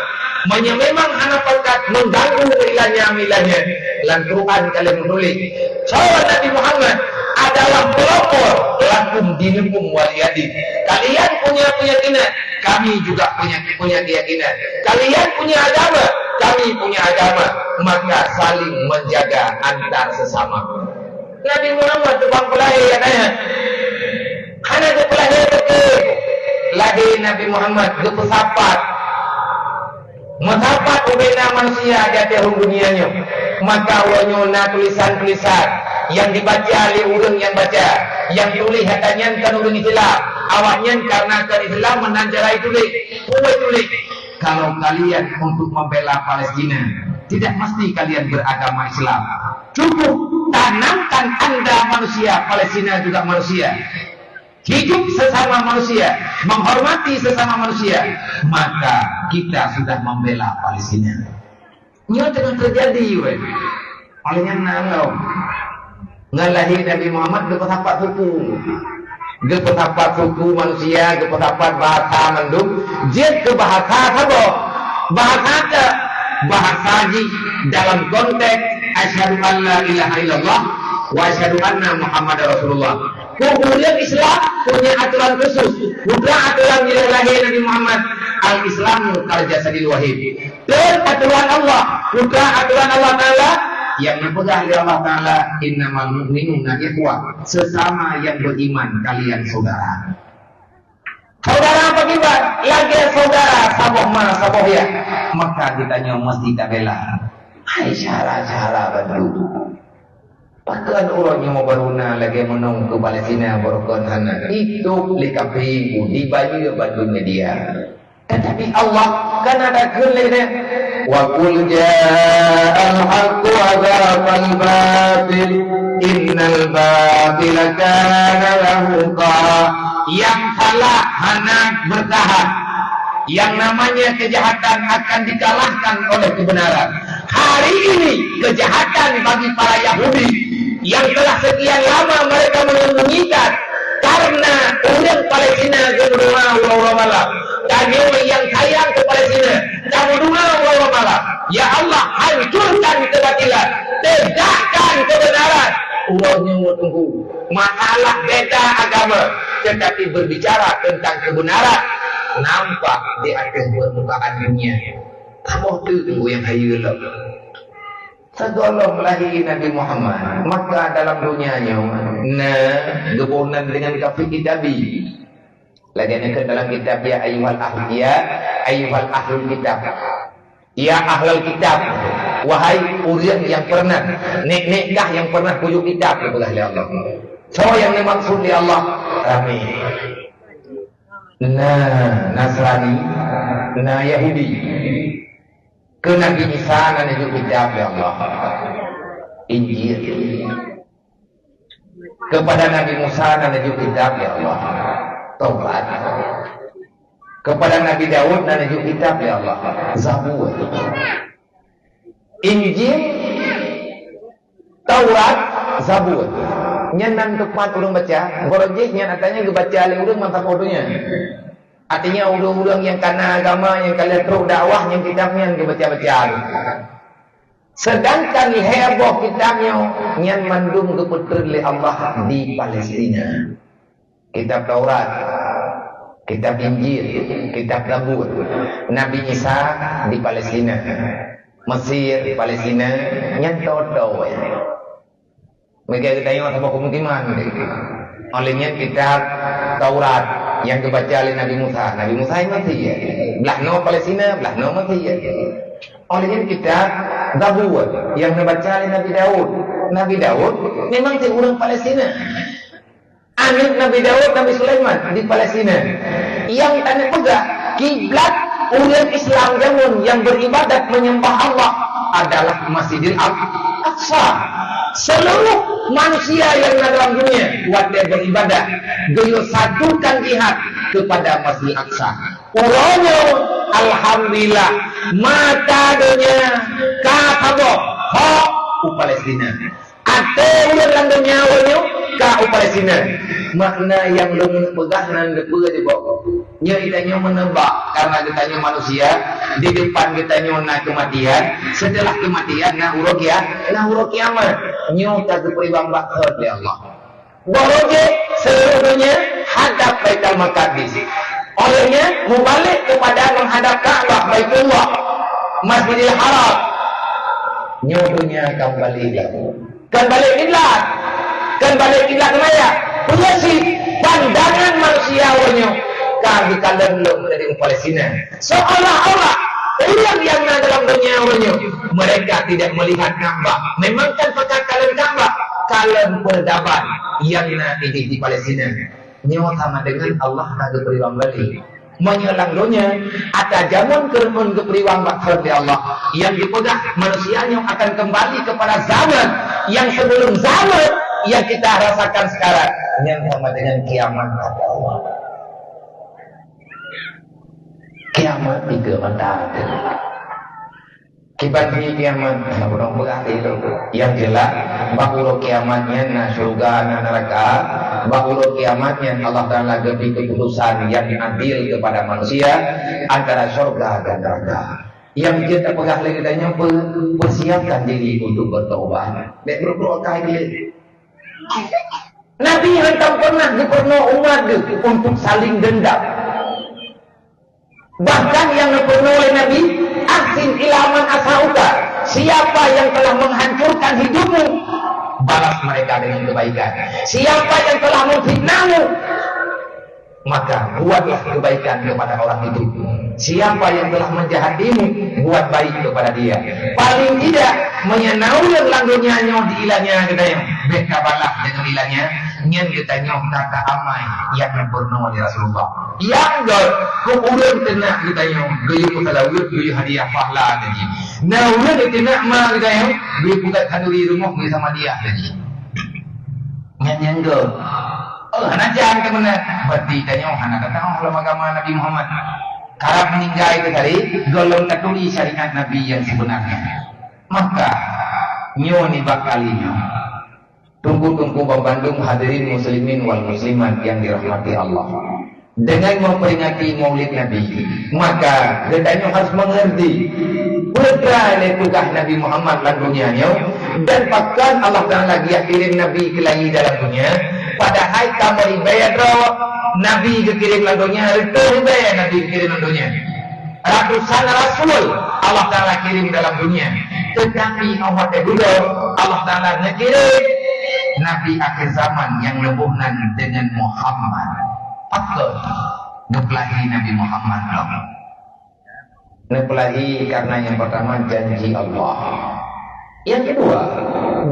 memang anak pekat mengganggu milahnya. Dalam Quran kalian menulis bahwa Nabi Muhammad adalah pelopor lakum dinukum waliyadin. Kalian punya keyakinan, kami juga punya keyakinan. Kalian punya agama, kami punya agama, maka saling menjaga antar sesama. Nabi Muhammad tukang pelahir katanya. Karena dia pelahir betul. Lahir Nabi Muhammad dia pesapat. Mesapat ubena manusia di atas dunianya. Maka wanyona tulisan-tulisan yang dibaca oleh orang yang baca, yang tulis katanya kan orang Islam. Awaknya karena kan Islam menanjarai tulis. Tulis. Kalau kalian untuk membela Palestina, tidak mesti kalian beragama Islam. Cukup tanamkan Anda manusia, Palestina juga manusia. Hidup sesama manusia, menghormati sesama manusia, maka kita sudah membela Palestina. Ini tengah terjadi, olehnya nalau. Ngalahi Nabi Muhammad gepetapat suku, gepetapat suku manusia, gepetapat bahasa mendung, jet ke bahasa apa? Bahasa haji dalam konteks asyhadu an la ilaha illallah wa asyhadu anna Muhammadar Rasulullah. Kemudian Islam punya aturan khusus, bukan aturan yang lahir Nabi Muhammad. Al-Islamu kal jasadil wahid. Dan aturan Allah, bukan aturan Allah Ta'ala yang dipegang oleh Allah Ta'ala. Innamal mu'minuna ikhwah, sesama yang beriman kalian saudara. Saudara apa kita? Lagi saudara, saboh ya. Maka kita mesti tak bela. Hai cara bantu. Bahkan orang yang mau beruna lagi menung ke Palestina berukun sana itu likapiku dibayar bantunya dia. Tetapi Allah kan ada kelihatan. Wa qul ja'al haqqu wa zahaqal batil innal batila kana zahuqa. Yang salah hendak bertahan. Yang namanya kejahatan akan dikalahkan oleh kebenaran. Hari ini kejahatan bagi para Yahudi yang telah sekian lama mereka menyembunyikan karena orang Palestina kedua ulama malam dan yang sayang ke Palestina kamu dua ulama malam. Ya Allah, hancurkan kebatilan, tegakkan kebenaran. Ulangnya tunggu masalah beda agama, tetapi berbicara tentang kebenaran nampak di atas permukaan dunia. Kamu tunggu yang hayulah. Segala melahirkan Nabi Muhammad, maka dalam dunianya, gabungan dengan kafir kitabi. Lagi ke dalam kitab ya ayyuhal ahlul kitab. Ya ahlul kitab, wahai orang yang pernah nikah yang pernah pujuk kitab kepada Allah. So yang dimaksud di Allah kami. Nasrani, Yahudi. ke Nabi Isa dan itu kitab ya Allah, Injil. Kepada Nabi Musa dan itu kitab ya Allah, Taurat. Kepada Nabi Daud dan itu kitab ya Allah, Zabur. Injil, Taurat, Zabur. Nyenan tepat urang baca, borojeknya katanya kebaca oleh urang mantap bodohnya. Artinya urang-urang yang kana agama, yang kalian terus dakwah, yang kitabnya yang kebaca-baca. Sedangkan heboh kitabnya yang mandung keputer oleh Allah di Palestina. Kitab Taurat, kitab Injil, kitab Zabur. Nabi Isa di Palestina, Mesir di Palestina, yang tahu-tahu ya. Mereka tanya apa pemukiman. Olehnya kitab Taurat yang kebaca oleh Nabi Musa. Nabi Musa yang mati ya. Belah no Palestina, belah no mati ya. Olehnya kitab Zabur yang kebaca oleh Nabi Daud. Nabi Daud memang si orang Palestina. Anak Nabi Daud, Nabi Sulaiman di Palestina. Yang tanya pegah kiblat umat Islam zaman yang beribadat menyembah Allah adalah Masjidil Aqsa. Seluruh manusia yang ada dalam dunia buat dia beribadah, gaya satukan jihad kepada Masjidil Aqsa. Urangnya alhamdulillah mata dunia kataboh hak Palestina. Atau ulang dunia awalnya ka Palestina. Makna yang belum pegah nan depa je kok. Nya itanya menebak karena kitanya manusia di depan kitanya na kematian, setelah kematian na urang kiamat. Nya tak peribang bakar ya Allah. Boroje seluruhnya hadap Baitul Maqdis. Olehnya membalik kepada menghadap Ka'bah Baitullah Masjidil Haram. Nya dunia kembali kiblat. Kembali kiblat maya. Pengasi pandangan manusia awalnya kami kalian belum dari Palestina. Seolah-olah yang dalam dunia awalnya mereka tidak melihat Ka'bah. Memang kan pakai kalian Ka'bah, kalian peradaban yang di Palestina. Nyawa sama dengan Allah tak beriwang balik. Menyelang dunia ada zaman kermun keperiwang bakal di Allah yang dipegang manusianya akan kembali kepada zaman yang sebelum zaman yang kita rasakan sekarang yang sama dengan kiamat kata Allah. Kiamat tiga mata. Kibat di kiamat orang berarti itu yang jelas bahwa kiamatnya na surga na neraka, bahwa kiamatnya Allah Taala beri keputusan yang adil kepada manusia antara surga dan neraka. Yang kita pegang lagi tanya persiapkan diri untuk bertobat. Nek berdoa dia. Nabi hantam pernah umat untuk saling dendam. Bahkan yang pernah oleh Nabi aksin ilaman asauka, siapa yang telah menghancurkan hidupmu balas mereka dengan kebaikan. Siapa yang telah memfitnahmu maka buatlah kebaikan kepada orang itu. Siapa yang telah menjahatimu buat baik kepada dia. Paling tidak menyenau yang langgunya nyaw di ilahnya kita yang beka balah dengan ilahnya nyen kita nyaw kata amai yang pernah oleh Rasulullah yang gol kemudian tenang kita nyaw gaya putalawir gaya hadiah pahala tadi. Nah udah tenang mah kita nyaw gaya buka kanduri rumah gaya sama dia tadi nyen gol. Oh, anak jangan kemana? Berarti tanya anak kata dalam agama Nabi Muhammad. Karena meninggal itu tadi golong ketuli syariat Nabi yang sebenarnya. Maka nyoni bakalinya. Tunggu-tunggu Bandung hadirin muslimin wal muslimat yang dirahmati Allah. Dengan memperingati Maulid Nabi, maka kita harus mengerti berkali tugas Nabi Muhammad dalam dunianya dan bahkan Allah Taala kirim Nabi ke lain dalam dunia. Padahal kamu ibadah Nabi dikirim lagunya, itu ibadah Nabi dikirim lagunya. Ratusan Rasul Allah Taala kirim dalam dunia. Tetapi Allah Taala ngirim Nabi akhir zaman yang lebuhnan dengan Muhammad. Patut ngepelahi Nabi Muhammad dong. Ngepelahi karena yang pertama janji Allah. Yang kedua,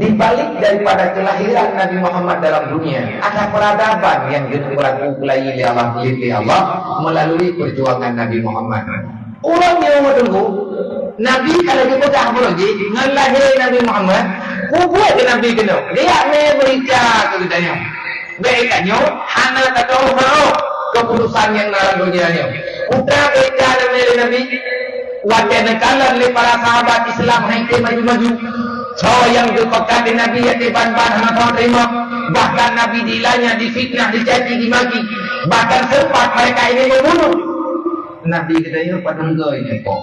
dibalik daripada kelahiran Nabi Muhammad dalam dunia, ada peradaban yang berlaku oleh Allah melalui perjuangan Nabi Muhammad. Orang yang menunggu Nabi kalau dia pegang apa lagi ngelahir Nabi Muhammad kubur ke Nabi kena dia berita ke kita ni baiknya hana kata Allah keputusan yang dalam dunia ni putra berita Nabi wajah kalan oleh para sahabat Islam yang maju-maju so yang dipekat di Nabi yang diban-ban hana terima bahkan Nabi dilanya difitnah dicaci dimaki bahkan sempat mereka ini membunuh Nabi kita ini pada enggak ini kok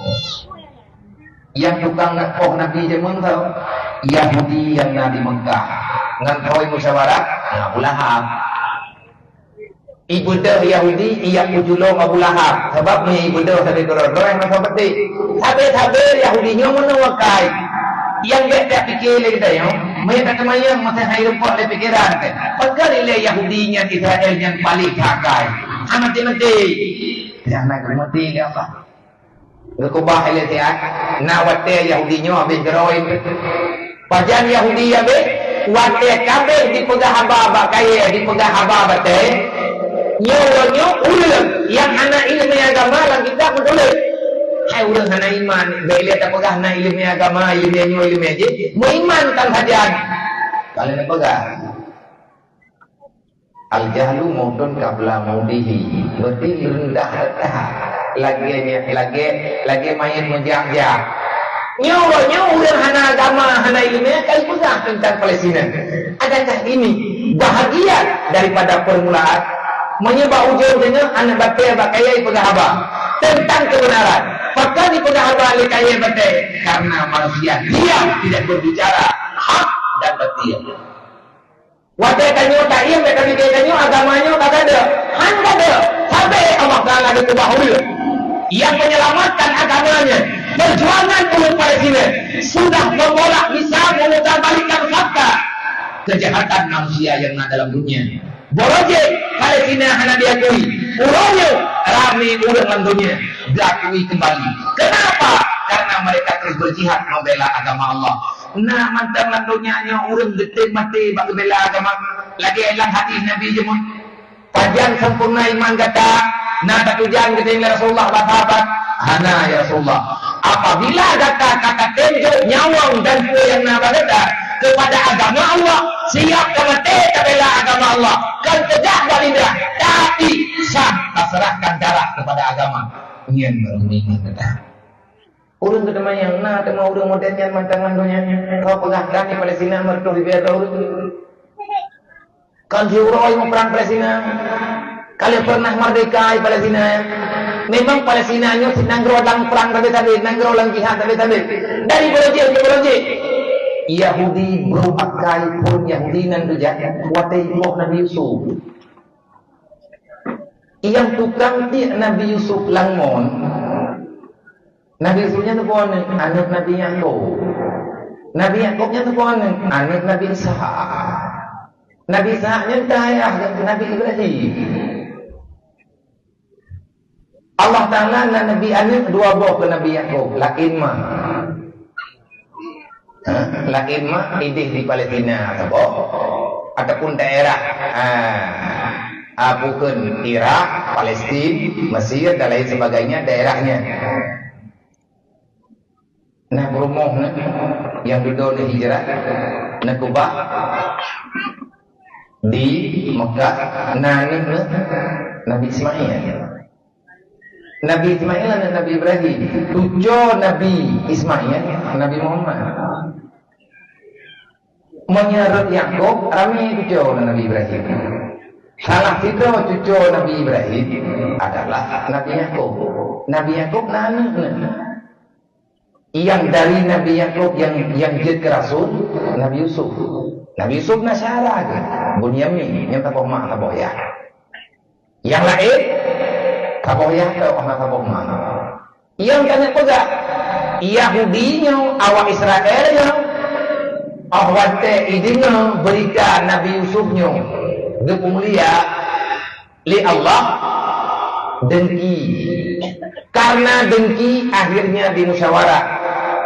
yang tukang ngakoh Nabi zaman tahu Yahudi yang Nabi Mekah ngantoi musyawarah Abu Lahab ibu dah Yahudi ia ujulong Abu Lahab sebabnya ibu dah tadi dorong yang macam petik sabar Yahudinya menawakai yang dia fikir lagi dah yang mereka kemana masa hari rumput le pikiran kan perkara le Yahudinya Israel yang paling pakai mati jangan mati dia apa Rekubah ile tiak na wate Yahudinya habis geroin pajan Yahudi habis wate kabeh dipegah haba kaya dipegah haba bate nyo ulang yang anak ilmu agama lang kita betul hai ulang anak iman beli tak pegah anak ilmu agama ilmu aja mu iman kan hajan kalian pegah al jahlu maudun qabla maudihi berarti rendah lagi main menjak-jak nyawa udah hana agama hana ilmu kali pegang tentang Palestina adakah ini bahagia daripada permulaan menyebab ujung dengan anak bakaya pegang haba tentang kebenaran maka dipegang haba oleh kaya batai karena manusia diam tidak berbicara hak dan batil wadah kanyo tak iya mereka bikin kanyo agamanya tak ada hanya ada sampai Allah Ta'ala dikubahul yang menyelamatkan agamanya perjuangan umat Palestina sudah membolak bisa memutarbalikkan fakta kejahatan manusia yang ada dalam dunia boroje Palestina hanya diakui uronya rame udah dalam dunia diakui kembali kenapa? Karena mereka terus berjihad membela agama Allah nah mantan dalam dunia urang getih mati bagi bela agama lagi elang hadis Nabi jemun panjang sempurna iman kata nah tak tujuan kita Rasulullah sahabat hana ya Rasulullah apabila kata tenjo nyawang dan kue yang nabagata kepada agama Allah siap mati bela agama Allah kan tegak balindah tapi sah serahkan darah kepada agama nyen beruming kata urang ketemu yang nah temu urang modelnya mantangan dunia kau pegah kami Palestina mertua di biar kan diuroi mau perang Palestina kalian pernah merdeka di Palestina memang Palestinanya sedang gerolang perang tadi sedang gerolang jihad tadi dari Bolojek Yahudi berupakai pun Yahudi nan dujak watai ibuh Nabi Yusuf yang tukang ti Nabi Yusuf langmon Nabi Yusufnya tu pun anak Nabi Yakub Nabi Yakubnya tu pun anak Nabi Ishak Nabi Ishaknya ayah Nabi Ibrahim Allah Ta'ala dan Nabi anak dua buah ke Nabi Yakub lakin mah idih di Palestina ataupun daerah bukan Irak, Palestina, Mesir dan lain sebagainya daerahnya nah berumah yang duduk di hijrah nak kubah di Mekah Nabi Ismail dan Nabi Ibrahim tujuh Nabi Ismail Nabi Muhammad menyerut Yakub rami tujuh Nabi Ibrahim salah itu cucu Nabi Ibrahim adalah Nabi Yakub yang dari Nabi Yakub yang jadi Rasul Nabi Yusuf Nasyara Bunyamin yang tapoh mak tapoh ya yang lain tapoh ya tapoh mak yang kena pegang Yahudinya awak Israelnya awate idina berikan Nabi Yusufnya mulia li Allah dengki karena dengki akhirnya dimusyawarah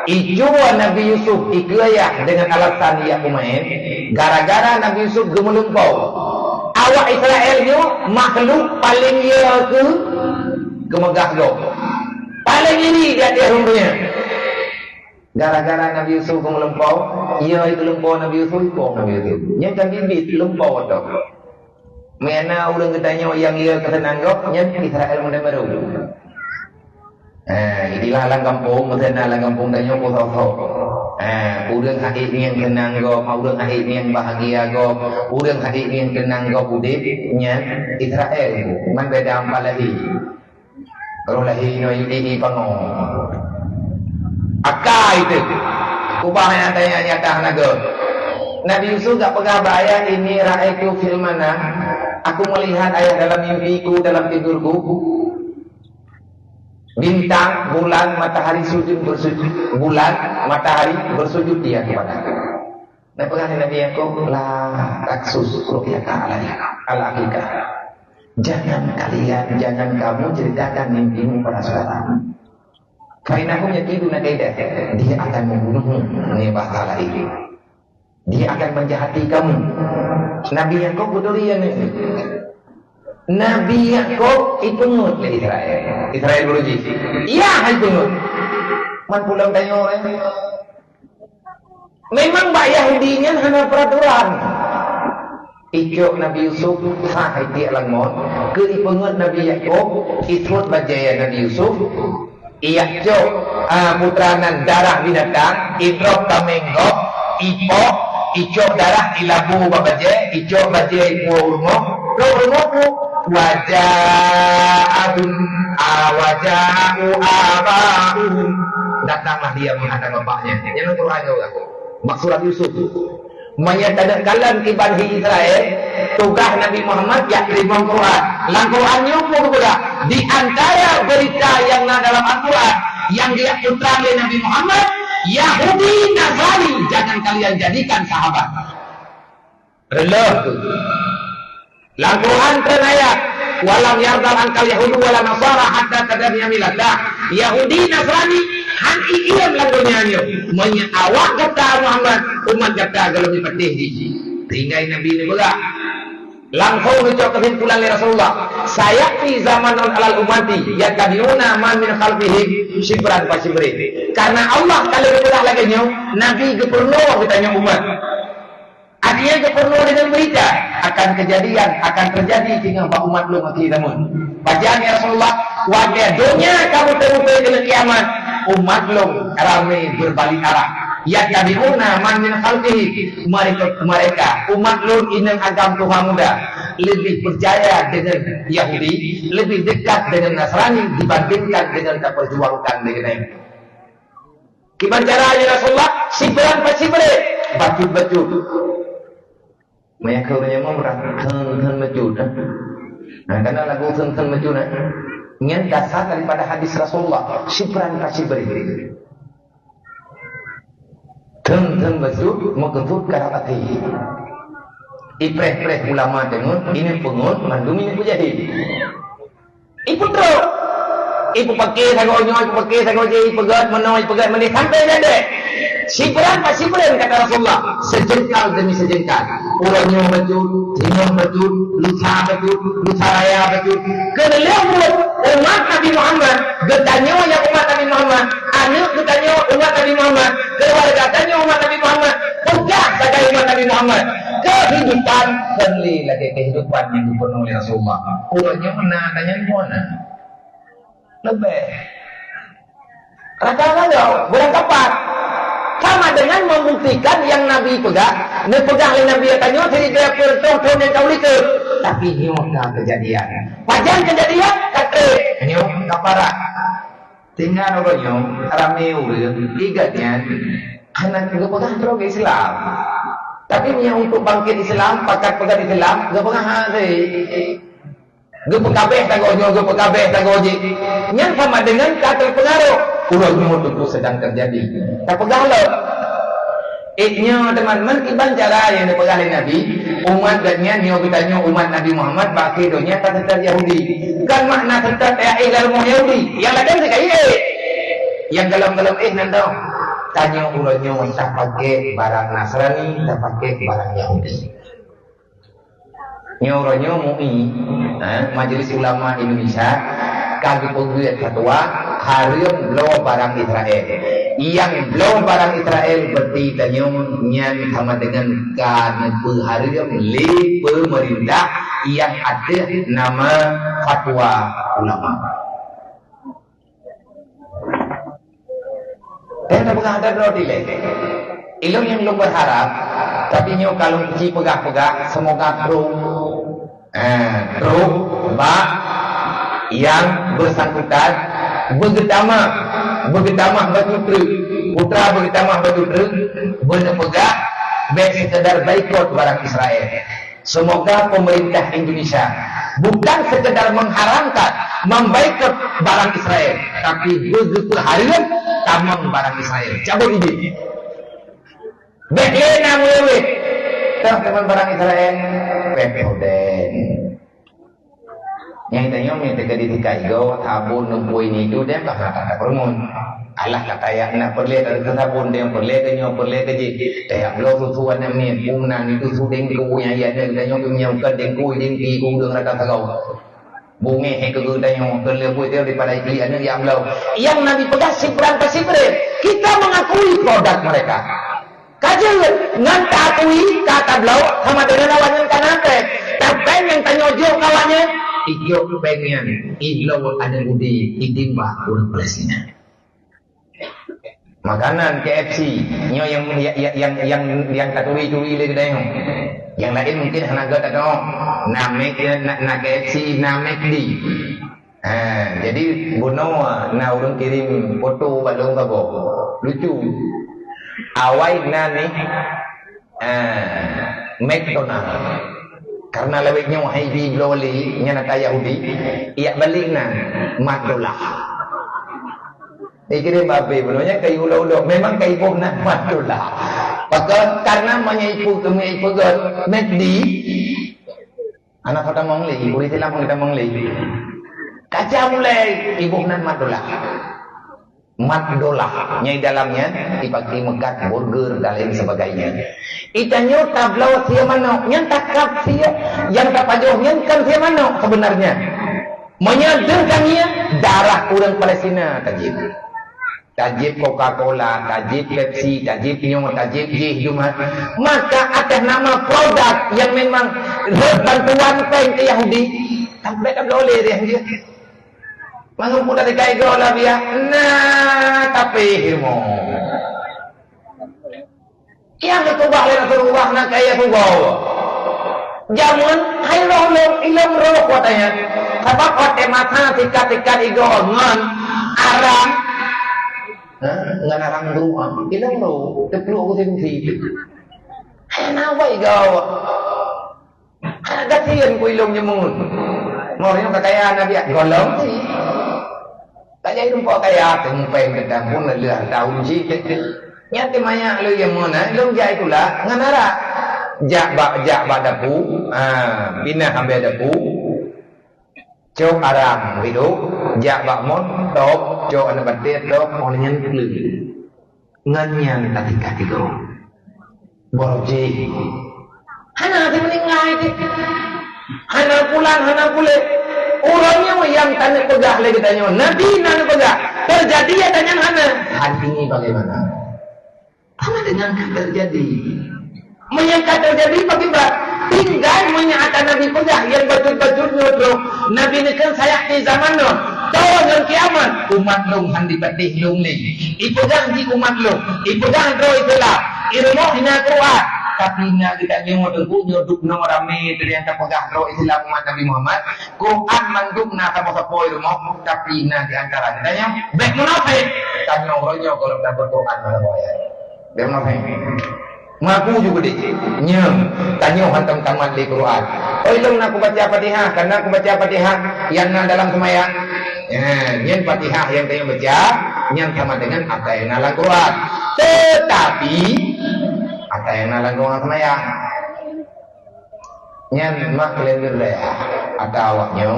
Ijua Nabi Yusuf iklayah dengan alasan dia pemain gara-gara Nabi Yusuf gemelumpau awak Israelnya makhluk paling dia ke gemegah lo paling ini dia rumpunya Gara-gara Nabi Yusuf melempau, ia itu lempau Nabi Yusuf, Nabi Yusuf. Yang kan bibit lempau tu. Mana orang katanya yang ia ketenanggap, yang Israel mula baru. Inilah lang kampung, mutana lang kampung tanya ko tau. Urang haid ni yang kenanggap, urang haid ni yang bahagia gop, urang haid ni yang kenanggap udip nya Israel. Man beda ampalahi. Kalau lahi no ini pangong. Akai itu. Kubah yang tanya nyata naga. Nabi Yusuf tak pegang ayat ini ra'aitu fil mana. Aku melihat ayat dalam mimpiku, dalam tidurku. Bintang, bulan, matahari sujud bersujud. Bulan, matahari bersujud dia kepada aku. Dan pegang Nabi Yaakob la taksus ru'yaka al-haqiqah. Jangan kamu ceritakan mimpimu pada saudaramu. Karena aku yakin dia akan membunuhmu. Ini bahasa ini. Dia akan menjahati kamu. Nabi Yaakob betul ya ni. Nabi Yaakob itu ngut di Israel. Israel beruji. Iya itu ngut. Man pulang tanya orang. Memang Mbak Yahudinya hanya peraturan. Ikut Nabi Yusuf sahai dia langmon. Ke ipengut Nabi Yaakob ikut bajaya Nabi Yusuf. Ia cok putranan darah binatang, idrok kamenggok, ipok, icok darah ilabu babaje, icok baje ipu urmo, lo urmo wajahun abahum. Datanglah dia menghadap bapaknya. Yang Quran juga. Maksud Yusuf. Menyatakan tiban di Israel tugas Nabi Muhammad yang terima Quran. Quran nyumpul juga di antara berita yang dalam Al-Quran yang dia putra oleh Nabi Muhammad, Yahudi Nasrani jangan kalian jadikan sahabat. Relih tu. Quran terayat walam yardal ankal Yahudi wala Nasara hatta tadabiyah milatlah. Yahudi Nasrani han ikiam lagunya awak kata Muhammad umat kata kalau dipetih di tinggai Nabi ini juga langsung ucap kesimpulan dari Rasulullah saya di zaman alal umati ya tabiuna man min khalfihi shibran fa shibrin karena Allah kalau berulah lagi Nabi gubernur ditanya umat artinya gubernur dengan berita akan kejadian akan terjadi dengan umat lu mati namun bacaan ya Rasulullah wajah dunia kamu terupai dengan kiamat umat belum ramai berbalik arah ya tabiuna man min khalqihi mereka umat belum inang agam Tuhan muda lebih percaya dengan Yahudi lebih dekat dengan Nasrani dibandingkan dengan tak perjuangkan dengan ini gimana caranya Rasulullah sibran pasibran bacut-bacut mereka punya memang ten bacut nah karena lagu ten bacut yang dasar daripada hadis Rasulullah sibran pasibran ten bacut mengkentut karapati ipreh-preh ulama dengan ini pengut mandumi ini pujahid ibu teruk ibu pakai sagonya ibu pakai sagonya ibu pegat menoi pegat meni sampai nade sibran pasibran kata Rasulullah sejengkal demi sejengkal urangnya betul timun betul lusa betul lusa raya betul kelewat umat Nabi Muhammad getanya yang umat Nabi Muhammad anak getanya umat Nabi Muhammad keluarga tanya umat Nabi Muhammad pegang saja umat Nabi Muhammad kehidupan sendiri lagi kehidupan yang dipenuhi oleh Rasulullah urangnya mana tanya mana lebih rata-rata bulan kapan sama dengan membuktikan yang Nabi pegang oleh Nabi tanya jadi dia pertong yang kau lihat tapi nyata kejadian wajan kejadian kata nyata kapara tinggal orangnya ramai urang igatnya anak juga pegang terus Islam tapi yang untuk bangkit Islam pakat pegang Islam gak pegang hati gak pekabeh tak goji yang sama dengan kata pengaruh urangnya itu sedang terjadi tak pegang lo iknya teman-teman iban cara yang dipegang oleh Nabi umat dan kita umat Nabi Muhammad bagi dunia tak tetap Yahudi kan makna tetap ilmu Yahudi yang lain sekali yang dalam-dalam nandang tanya urangnya tak pakai barang Nasrani tak pakai barang Yahudi urangnya MUI Majelis Ulama Indonesia kagak penggugat fatwa haram lo barang Israel yang belum barang Israel berarti tanya nyan sama dengan karena perharian oleh pemerintah yang ada nama fatwa ulama. Dan tak ada roti lagi. Ilmu yang belum berharap, tapi nyo kalau uji pegah-pegah semoga teruk yang bersangkutan bergetamah batu truk putra bergetamah batu truk berpegah baik sekedar baikot barang Israel. Semoga pemerintah Indonesia bukan sekedar mengharamkan membaikot barang Israel, tapi begitu harian tamam barang Israel cabut ini baiklah namanya teman barang Israel pepoden yang tanya minta ke dikai go tabun numpui ni tu dia tak kata permun Allah kata ya nak perle dari tabun dia perle ke ji dia belum susuan ni bungnan itu suding ku yang ya dia tanya punya ke dengku dengki ku dengan rata tagau bunge ke tanya perle ku dia daripada ikli ane yang belum yang Nabi pegang sipran ke sipre kita mengakui produk mereka kajian ngan takui kata belau sama dengan lawan yang kanake tapi yang tanya jo kawannya ijo pengen iglo ada budi itimba orang Palestina makanan KFC nyo yang katuri-turi le dayo yang lain mungkin hanaga tak tahu namek na KFC namek di jadi buno na urang kirim foto balong kabo lucu awai nani McDonald karena lewatnya wahai di bloli nya nak Yahudi ia balik na $4 dikirim babe benunya kai ulo-ulo memang kai pun na $4 maka karena menyaipu god McD anak kata mongli boleh silang kita mongli kaca mulai ibu na $4 nyai dalamnya dipakai mekat burger dan lain sebagainya itanya tablau sia mana yang takap sia yang tapajohnya kan sia mana sebenarnya menyadarkannya darah orang Palestina tajib Coca-Cola tajib Pepsi tajib Nyo tajib Jihjumah maka atas nama produk yang memang bantuan ke Yahudi tak boleh dia Masuk pun dari kaya gola biar tapi ilmu yang ketubah lena terubah nak kaya tubah jamun hai roh ilam roh katanya sebab kote mata tikat igongan arang ngan arang rumah ilam roh teplu aku sih nawai gawa ada tian ku ilum nyemun mornya kekayaan nabi golong sih tak jadi rumput kaya tempen kita pun lelah tahun sih nyati banyak lu yang mana lu jai itulah nganara jak badapu bina ambil dapu cok arang itu jak bakmon top cok anak batir top orangnya kelih nganyan tatika itu borji hana di meninggal itu hana pulang orangnya yang tanya pegah lagi tanya Nabi nanya pegah terjadi ya tanya hana hari ini bagaimana apa dengan terjadi menyangka terjadi bagaimana tinggal menyangka Nabi pegah yang betul-betul nyodro Nabi ini kan saya di zaman no tahu yang kiamat umat long handi patih long li ipegah di umat long ipegah roh itulah ilmu hina kuat tapi na kita nyodok rame dari yang terpegah roh Islam umat Nabi Muhammad Quran manduk na sapo-sapo ilmu tapi na di antara tanya baik munafik tanya orangnya kalau tak berquran apa ya baik munafik ngaku juga deh nyem tanya hantam tamat di Quran oh ilmu nak baca Fatihah karena aku baca Fatihah yang dalam semayang yang Fatihah yang tanya baca yang sama dengan apa yang dalam Quran tetapi apa yang nalang doang semayang nyan mak lendir dah ada awaknya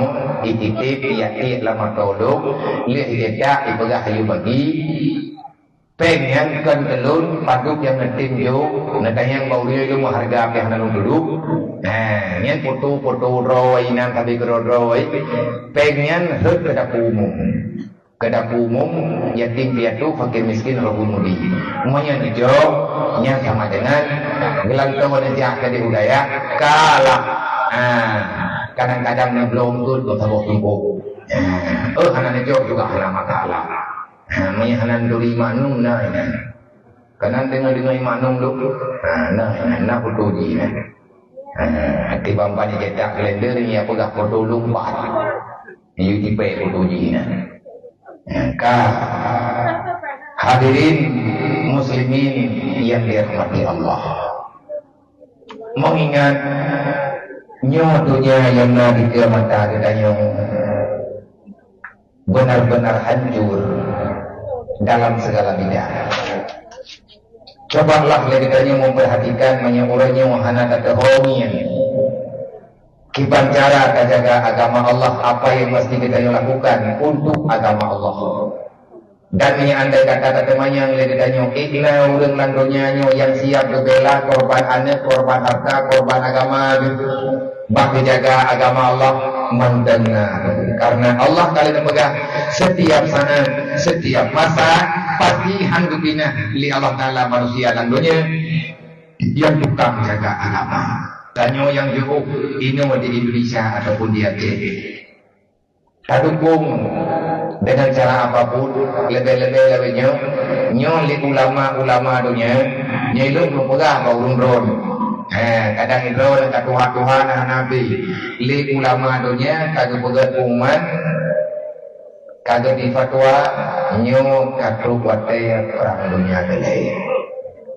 ititip iati lama tolong lihat dia ipegah kayu bagi pengen kan telur paduk yang ngetim jo natanya yang bau dia itu harga apa yang nalung duduk nyan foto roy nan tapi kero roy pengen hut ke dapur umum Kedaku umum, yatim piatu, fakir miskin, roh mudi. Semuanya hijau, yang sama dengan gelang tahun nanti akan di budaya kalah. Kadang-kadang belum tuh tabok tumpuk. Hanan hijau juga hanan kalah. Semuanya hanan duri manung nah ini. Kanan dengar manung lu. Nah putuji. Tiba banyak cetak kalender ni apa gak foto lumpat. Ini tipe putuji nah. Hadirin muslimin yang dirahmati Allah, mengingat nyodonya yang nabi ke mata kita benar-benar hancur dalam segala bidang. Cobalah kita memperhatikan menyuruhnya wahana terhomian. Kiban cara jaga agama Allah, apa yang mesti kita lakukan untuk agama Allah. Dan ini andai kata temannya yang lebih tanya, ikna urang landonya yang siap bela korban anak, korban harta, korban agama, bagi jaga agama Allah mendengar. Karena Allah kali memegang setiap saat, setiap masa pasti handupina li Allah Taala manusia landonya yang tukang jaga agama. Tanyo yang jauh ini di Indonesia ataupun di Aceh. Dukung dengan cara apapun, lebih-lebihnya nyoli ulama dunia, nyelum belum pegang bau ron. Kadang ron kata Tuhan Nabi, li ulama dunia kagak pegang umat, kagak di fatwa nyo katu kuatnya perang dunia kelai.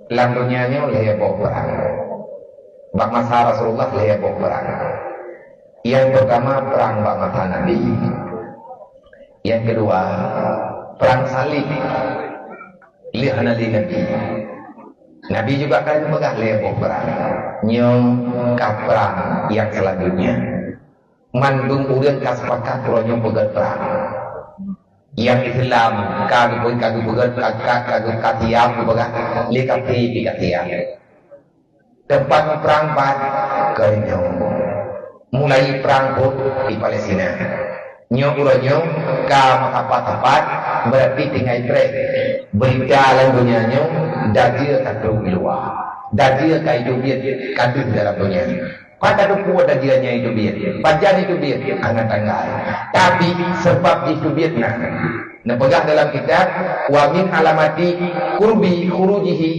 Lang dunia nyo leh perang. Bak masa Rasulullah leh perang. Yang pertama perang bak masa Nabi. Yang kedua perang salib. Lihana di Nabi. Nabi juga kan megah leh perang. Nyong perang yang selanjutnya. Mandung urang kasepakat kalau nyong pegat perang. Yang Islam kagak pegat katiam pegat likati pikatiam. Tempat perang ke mulai perang pun di Palestina. Uronyo ka makapat-apat berarti tinggal trek. Berjalan dunianya dajil kadu luar. Dajil ka hidup dia kadu dalam dunia. Pada duku dajilnya hidup dia. Pajan itu dia angan tanggal. Tapi sebab itu dia nah pegang dalam kitab wa min alamati qurbi khurujihi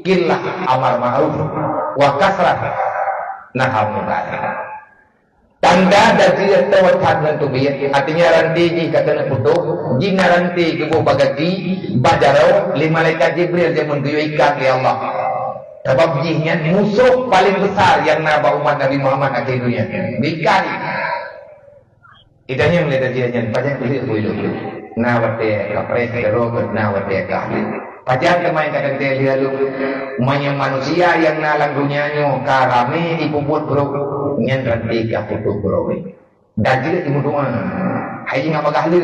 killah amar ma'ruf wa kasrah nahi munkar. Tanda dajil tawat dan tubiyat artinya ranti kata nak putus jina ranti kebu bagati bajarau li malaikat Jibril dia menduikan ya Allah. Sebab jihnya musuh paling besar yang naba umat Nabi Muhammad akhir dunia. Bikari. Itanya melihat dajilnya panjang pilih nawate kapres terobot nawate kahli. Pajan kemain kadang dia lihat manusia yang nalang dunianya karame ipuput bro nyen ranti ka putu bro. Dajil ibu doa. Hai ngapa kahli?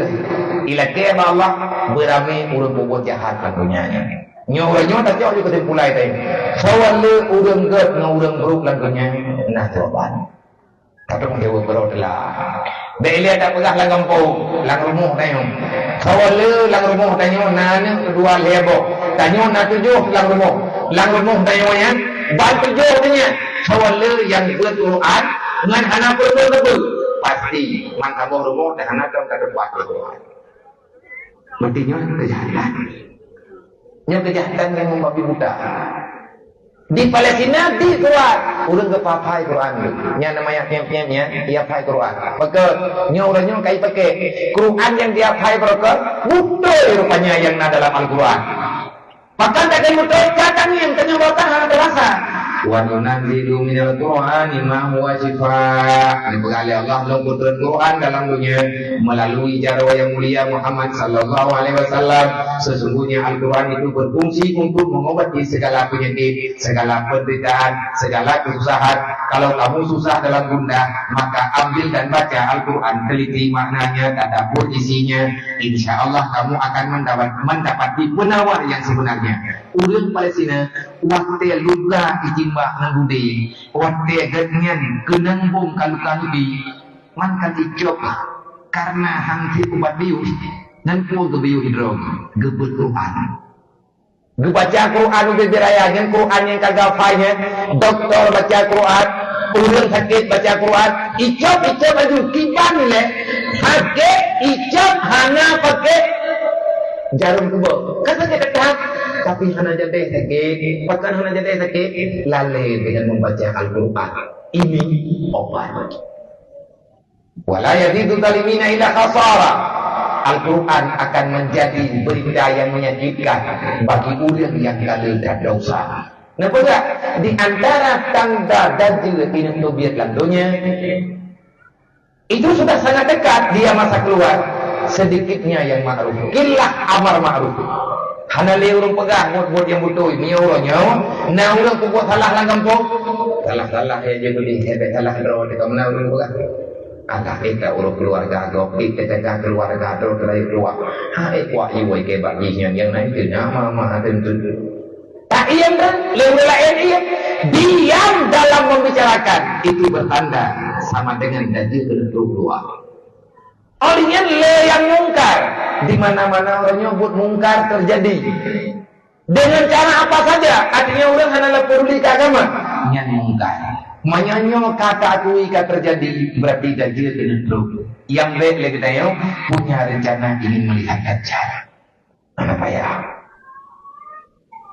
Ila kema Allah berame urang bobot jahat dunianya. Nyoranyo tak jauh juga pulai tadi. Sawalle urang gat ngurang bro lan dunianya nah jawaban. Kadang dia berolah. Beli ada pegah lang lang rumuh tayo. Sawale lang rumuh tayo nanya kedua lebo. Tayo na tujuh lang rumuh tayo yan. Ban tujuh tanya. Sawale yang buat Quran dengan anak betul pasti man kamu rumuh dan anak kamu kada buat Quran. Mestinya kejahatan. Yang kejahatan yang membabi buta. Di Palestina di Quran urang kepapai Quran nya namanya nyam-nyamnya dia pakai Quran maka nyoranya kai pakai Quran yang dia pakai berkat betul rupanya yang ada dalam Al-Quran maka tak ada betul kadang yang kenyawatan hal terasa wa nunzilu minal Qur'ani ma huwa shifaa. Dibekali Allah menurunkan Quran dalam dunia melalui jarwa yang mulia Muhammad sallallahu alaihi wasallam. Sesungguhnya Al-Quran itu berfungsi untuk mengobati segala penyakit, segala penderitaan, segala kesusahan. Kalau kamu susah dalam gundah, maka ambil dan baca Al-Quran, teliti maknanya, tadabbur isinya. Insya Allah kamu akan mendapati penawar yang sebenarnya. Urang Palestina, waktu luka ijimbah nangudi, waktu ganyan kenang bom kalu-kalu di, man kan ijok karena hangsi ubat bius. nan ko gebiu hidrong gebut Quran baca Quran beraya yang Quran yang kagak fanya doktor baca Quran orang sakit baca Quran icap baju kiban le sakit icap hana pakai jarum kubur kata dia kata tapi hana jadi sakit pakan hana jadi sakit lalai dengan membaca Al-Quran ini obat wala yazidu zalimina ila khasara Al-Quran akan menjadi berita yang menyakitkan bagi orang yang lalai dan dosa. Kenapa tak? Di antara tanda dajjal ini tobiat landunya itu sudah sangat dekat dia masa keluar. Sedikitnya yang ma'ruf. Killah amar ma'ruf. Hana le urang pegang buat yang butuh ni orangnya. Na urang buat salah langgam tu. Salah ya je beli salah ro de kamna urang pegang. Ada kita urus keluarga agak kita jaga keluarga terus dari keluar. Hai kuat iwai ke baginya yang lain tu nama tentu. Tak iya kan? Lain iya. Diam dalam membicarakan itu bertanda sama dengan dajjal keluar. Orangnya le yang mungkar. Di mana-mana orang nyebut mungkar terjadi. Dengan cara apa saja? Artinya orang hanya peduli ke agama. Yang mungkar. Menyanyo kata aku ika terjadi berarti dajjal dengan teruk. Yang baik lagi tayo punya rencana ingin melihat dajjal. Apa ya?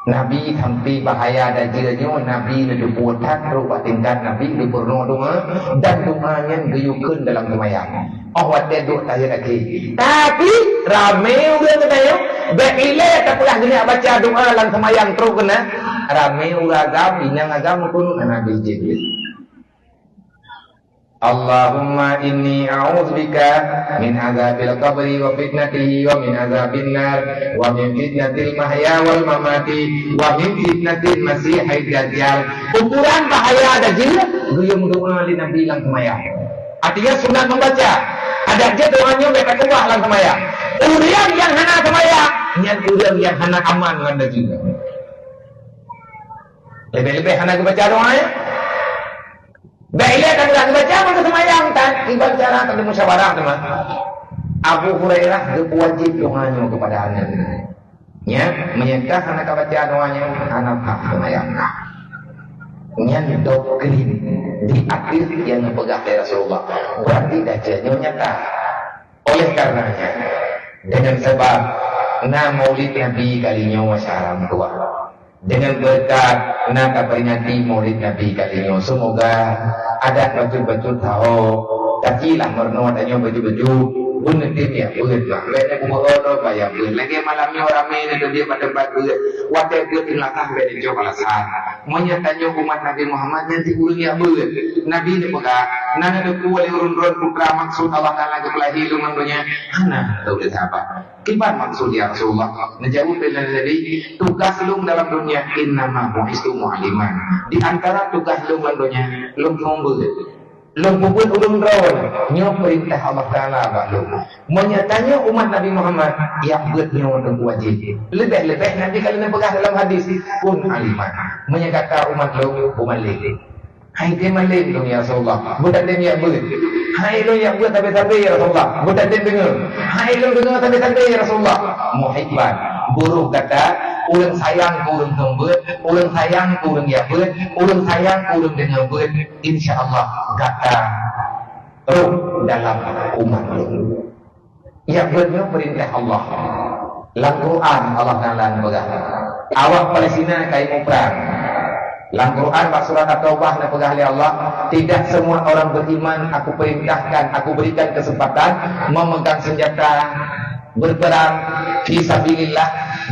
Nabi sampai bahaya dajjalnya Nabi le duputan rupa tingkat Nabi le berdoa dan doanya geyukeun dalam semayang. Awak dia doa tanya lagi. Tapi ramai orang tayo beile tak pernah gini baca doa dalam semayang terus kena ramai orang agam inang agam pun Nabi Jibril. Allahumma inni a'udzubika min azabil qabri wa fitnatihi wa min azabin nar wa min fitnatil mahya wal mamati wa min fitnatil masihid dajjal. Ukuran bahaya dajjal guyum doa li Nabi lang semayang. Artinya sunat membaca. Ada je doanya mereka kubah lang semayang. Urian yang hana semayang, nyan urian yang hana aman dengan dajjal. Lebih-lebih hana baca doanya. Baiklah kan kita baca maka semayang kan ibadah cara tadi musyawarah teman. Abu Hurairah wajib doanya kepada anak. Ya, menyekah anak baca doanya anak semayang. Yang doktrin di akhir yang pegang dari Rasulullah berarti dajjalnya nyata. Oleh karenanya dengan sebab maulid Nabi kalinya wasyaram tua. Dengan berkat nak peringati maulid Nabi kalinya semoga ada betul-betul tahu takilah merno tanya baju-baju benar dia betul lagi buat bayar lagi malamnya ramai itu dia pada batu waktu dia tilakah dari jauh alasan menyatanya umat Nabi Muhammad nanti urang ya betul Nabi ni pegang nana ada kuali urun-urun putra maksud Allah Taala kepelahi lu mandonya ana tahu dia apa kibar maksud ya Rasulullah menjawab dengan tadi tugas lu dalam dunia innama bu'istu mu'alliman di antara tugas lu mandonya lu ngombol lu puput ulun rawan nyo perintah Allah Taala ba lu menyatanya umat Nabi Muhammad yang beutnya untuk wajib lebih-lebih nanti kalau pegang dalam hadis pun aliman menyatakan umat lu umalik hai dia malik dong ya Rasulullah budak dia ya beut hai lu yang buat tapi ya Rasulullah budak dia dengar hai lu dengar tapi ya Rasulullah muhibban buruk kata urang sayang urang tembut urang sayang urang ya beut urang sayang urang dengar beut insyaallah kata ruh dalam umat lu ya beutnya perintah Allah dalam Quran Allah Taala pegang awak Palestina kai mau perang dalam Quran surat At-Taubah na pegang oleh Allah tidak semua orang beriman aku perintahkan aku berikan kesempatan memegang senjata berperang fisabilillah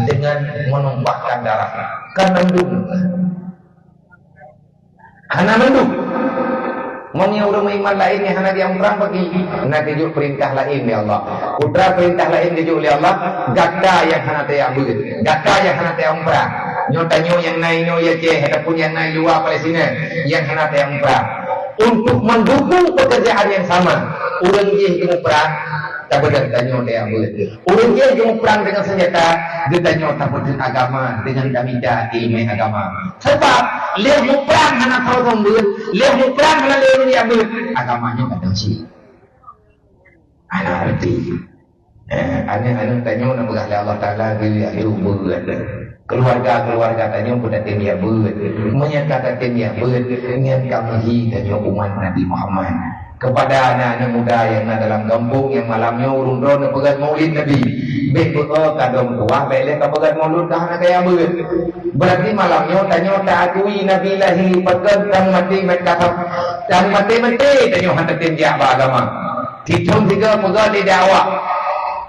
dengan menumpahkan darah karena mendung hana mendung Mami orang iman lain yang hana dia perang bagi nak tujuk perintah lain ya Allah putra perintah lain tujuk oleh Allah gata yang hana dia ambil gata yang hana dia perang nyotanyo yang naik nyo ya ceh ataupun yang naik luar Palestina yang hana dia perang untuk mendukung pekerjaan yang sama orang je yang perang tak benar tanya dia ambil orang je yang perang dengan senjata dia tanya tak benar agama dengan damida ilmu agama sebab dia mau perang hana tahu ambil dia mau perang hana dia ambil agamanya kadang sih anak arti Anak-anak tanya nak berkata Allah Ta'ala dia ada berat. Keluarga-keluarga tanya pun tak tanya berat. Menyatakan tanya berat dengan kami tanya umat Nabi Muhammad. Kepada anak-anak muda yang ada dalam kampung yang malamnya urun-urun nak pegang maulid Nabi. Baik kadang tua, baik lek pegang maulid dah nak kaya berat. Berarti malamnya tanya tak akui Nabi lahir pegang dan mati kata dan mati tanya hantar tanya agama. Hitung tiga pegang di dakwah.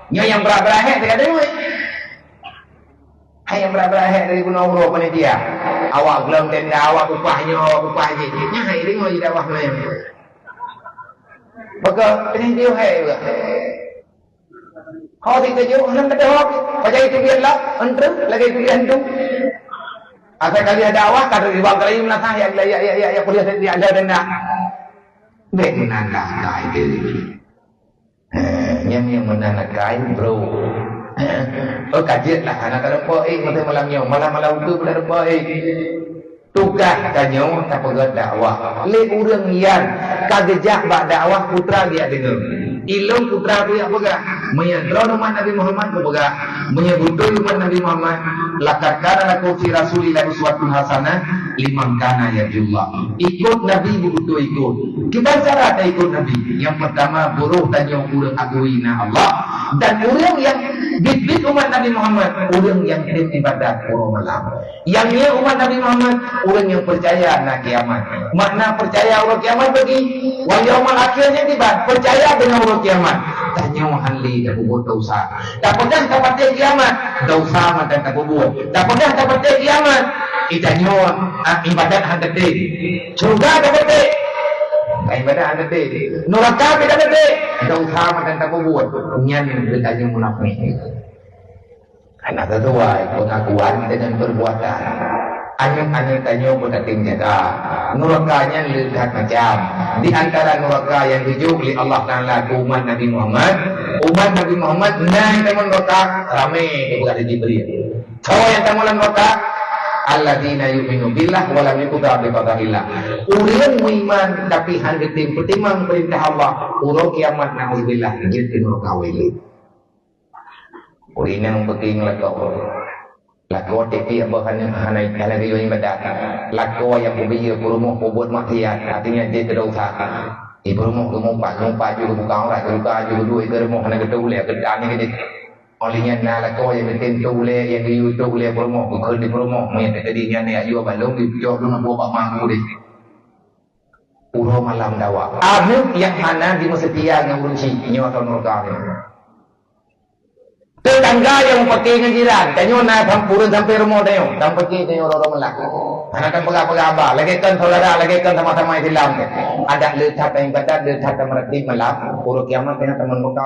Yang berat-berat dia kata duit. Yang berat-berat dari guna umroh panitia. Awak belum tenda awak upahnya je. Nyai dengar je dakwah main. Maka panitia hai juga. Kau tidak jauh hendak berdoa. Baca itu biarlah enter lagi itu dia hendak. Asal kali ada awak kada riwang kali menasah ya kuliah dia ada denda. Baik menandah kai diri. Yang menanak kain bro. Kajian lah anak ada poik masa malamnya malam tu pada poik. Tugas kanyo tak pegat dakwah. Le urang yang kagejak bak dakwah putra dia dengar. Ilung putra tu yang pegang. Menyandra umat Nabi Muhammad tu pegang. Menyebutkan umat Nabi Muhammad. Lakar kana lakum fi Rasulillah uswatun hasanah liman kana yarjullah. Ikut Nabi betul ikut. Kita cara tak ikut Nabi. Yang pertama buruh tanya urang aguina Allah dan urang yang bibit umat Nabi Muhammad, urang yang ibadat pura malam. Yang umat Nabi Muhammad, urang yang percaya nak kiamat. Makna percaya orang kiamat bagi wal yaumul akhirnya tiba, percaya dengan orang kiamat. Tanya ahli dah buat dosa. Tak pernah dapat kiamat, dosa macam tak buat. Tak pernah dapat kiamat. Itanya ibadat hadati. Surga dapat ibadat hadati. Neraka dapat dosa macam tak buat. Nyan ditanya munafik. Anak sesuai pengakuan dengan perbuatan. Anyam-anyam tanya pun tak jaga. Nurakanya lihat macam. Di antara nuraka yang dijuk oleh Allah Ta'ala umat Nabi Muhammad. Umat Nabi Muhammad naik teman nuraka ramai kepada Jibril. Tahu yang teman nuraka alladzina yu'minu billah wa lam yuqda bi qadarillah. Urang beriman tapi hanya pertimang perintah Allah. Urang kiamat nauzubillah jadi nuraka wali. Urang penting lakau. Lakau tapi apa hanai kalau dia ibadat. Lakau yang berbeza berumur berbuat maksiat artinya dia terdosa. Berumur ngumpat juga bukan orang juga dua itu rumah hanai ketu le kedane ke olehnya na lakau yang tentu le yang di YouTube le berumur bukan di berumur mai tadinya ni ayu balong di jauh rumah buat mangku deh. Uro malam dawa. Anu yang mana di setia dengan urusi nyawa neraka ni. Tetangga yang pakai dengan jiran, tanya nak hampurun sampai rumah dia, dan pakai tanya orang melak. Anak kan pegang-pegang abah, lagi kan saudara, lagi kan sama-sama Islam. Ada letak yang badan, letak yang merati malam, urut kiamat dengan teman muka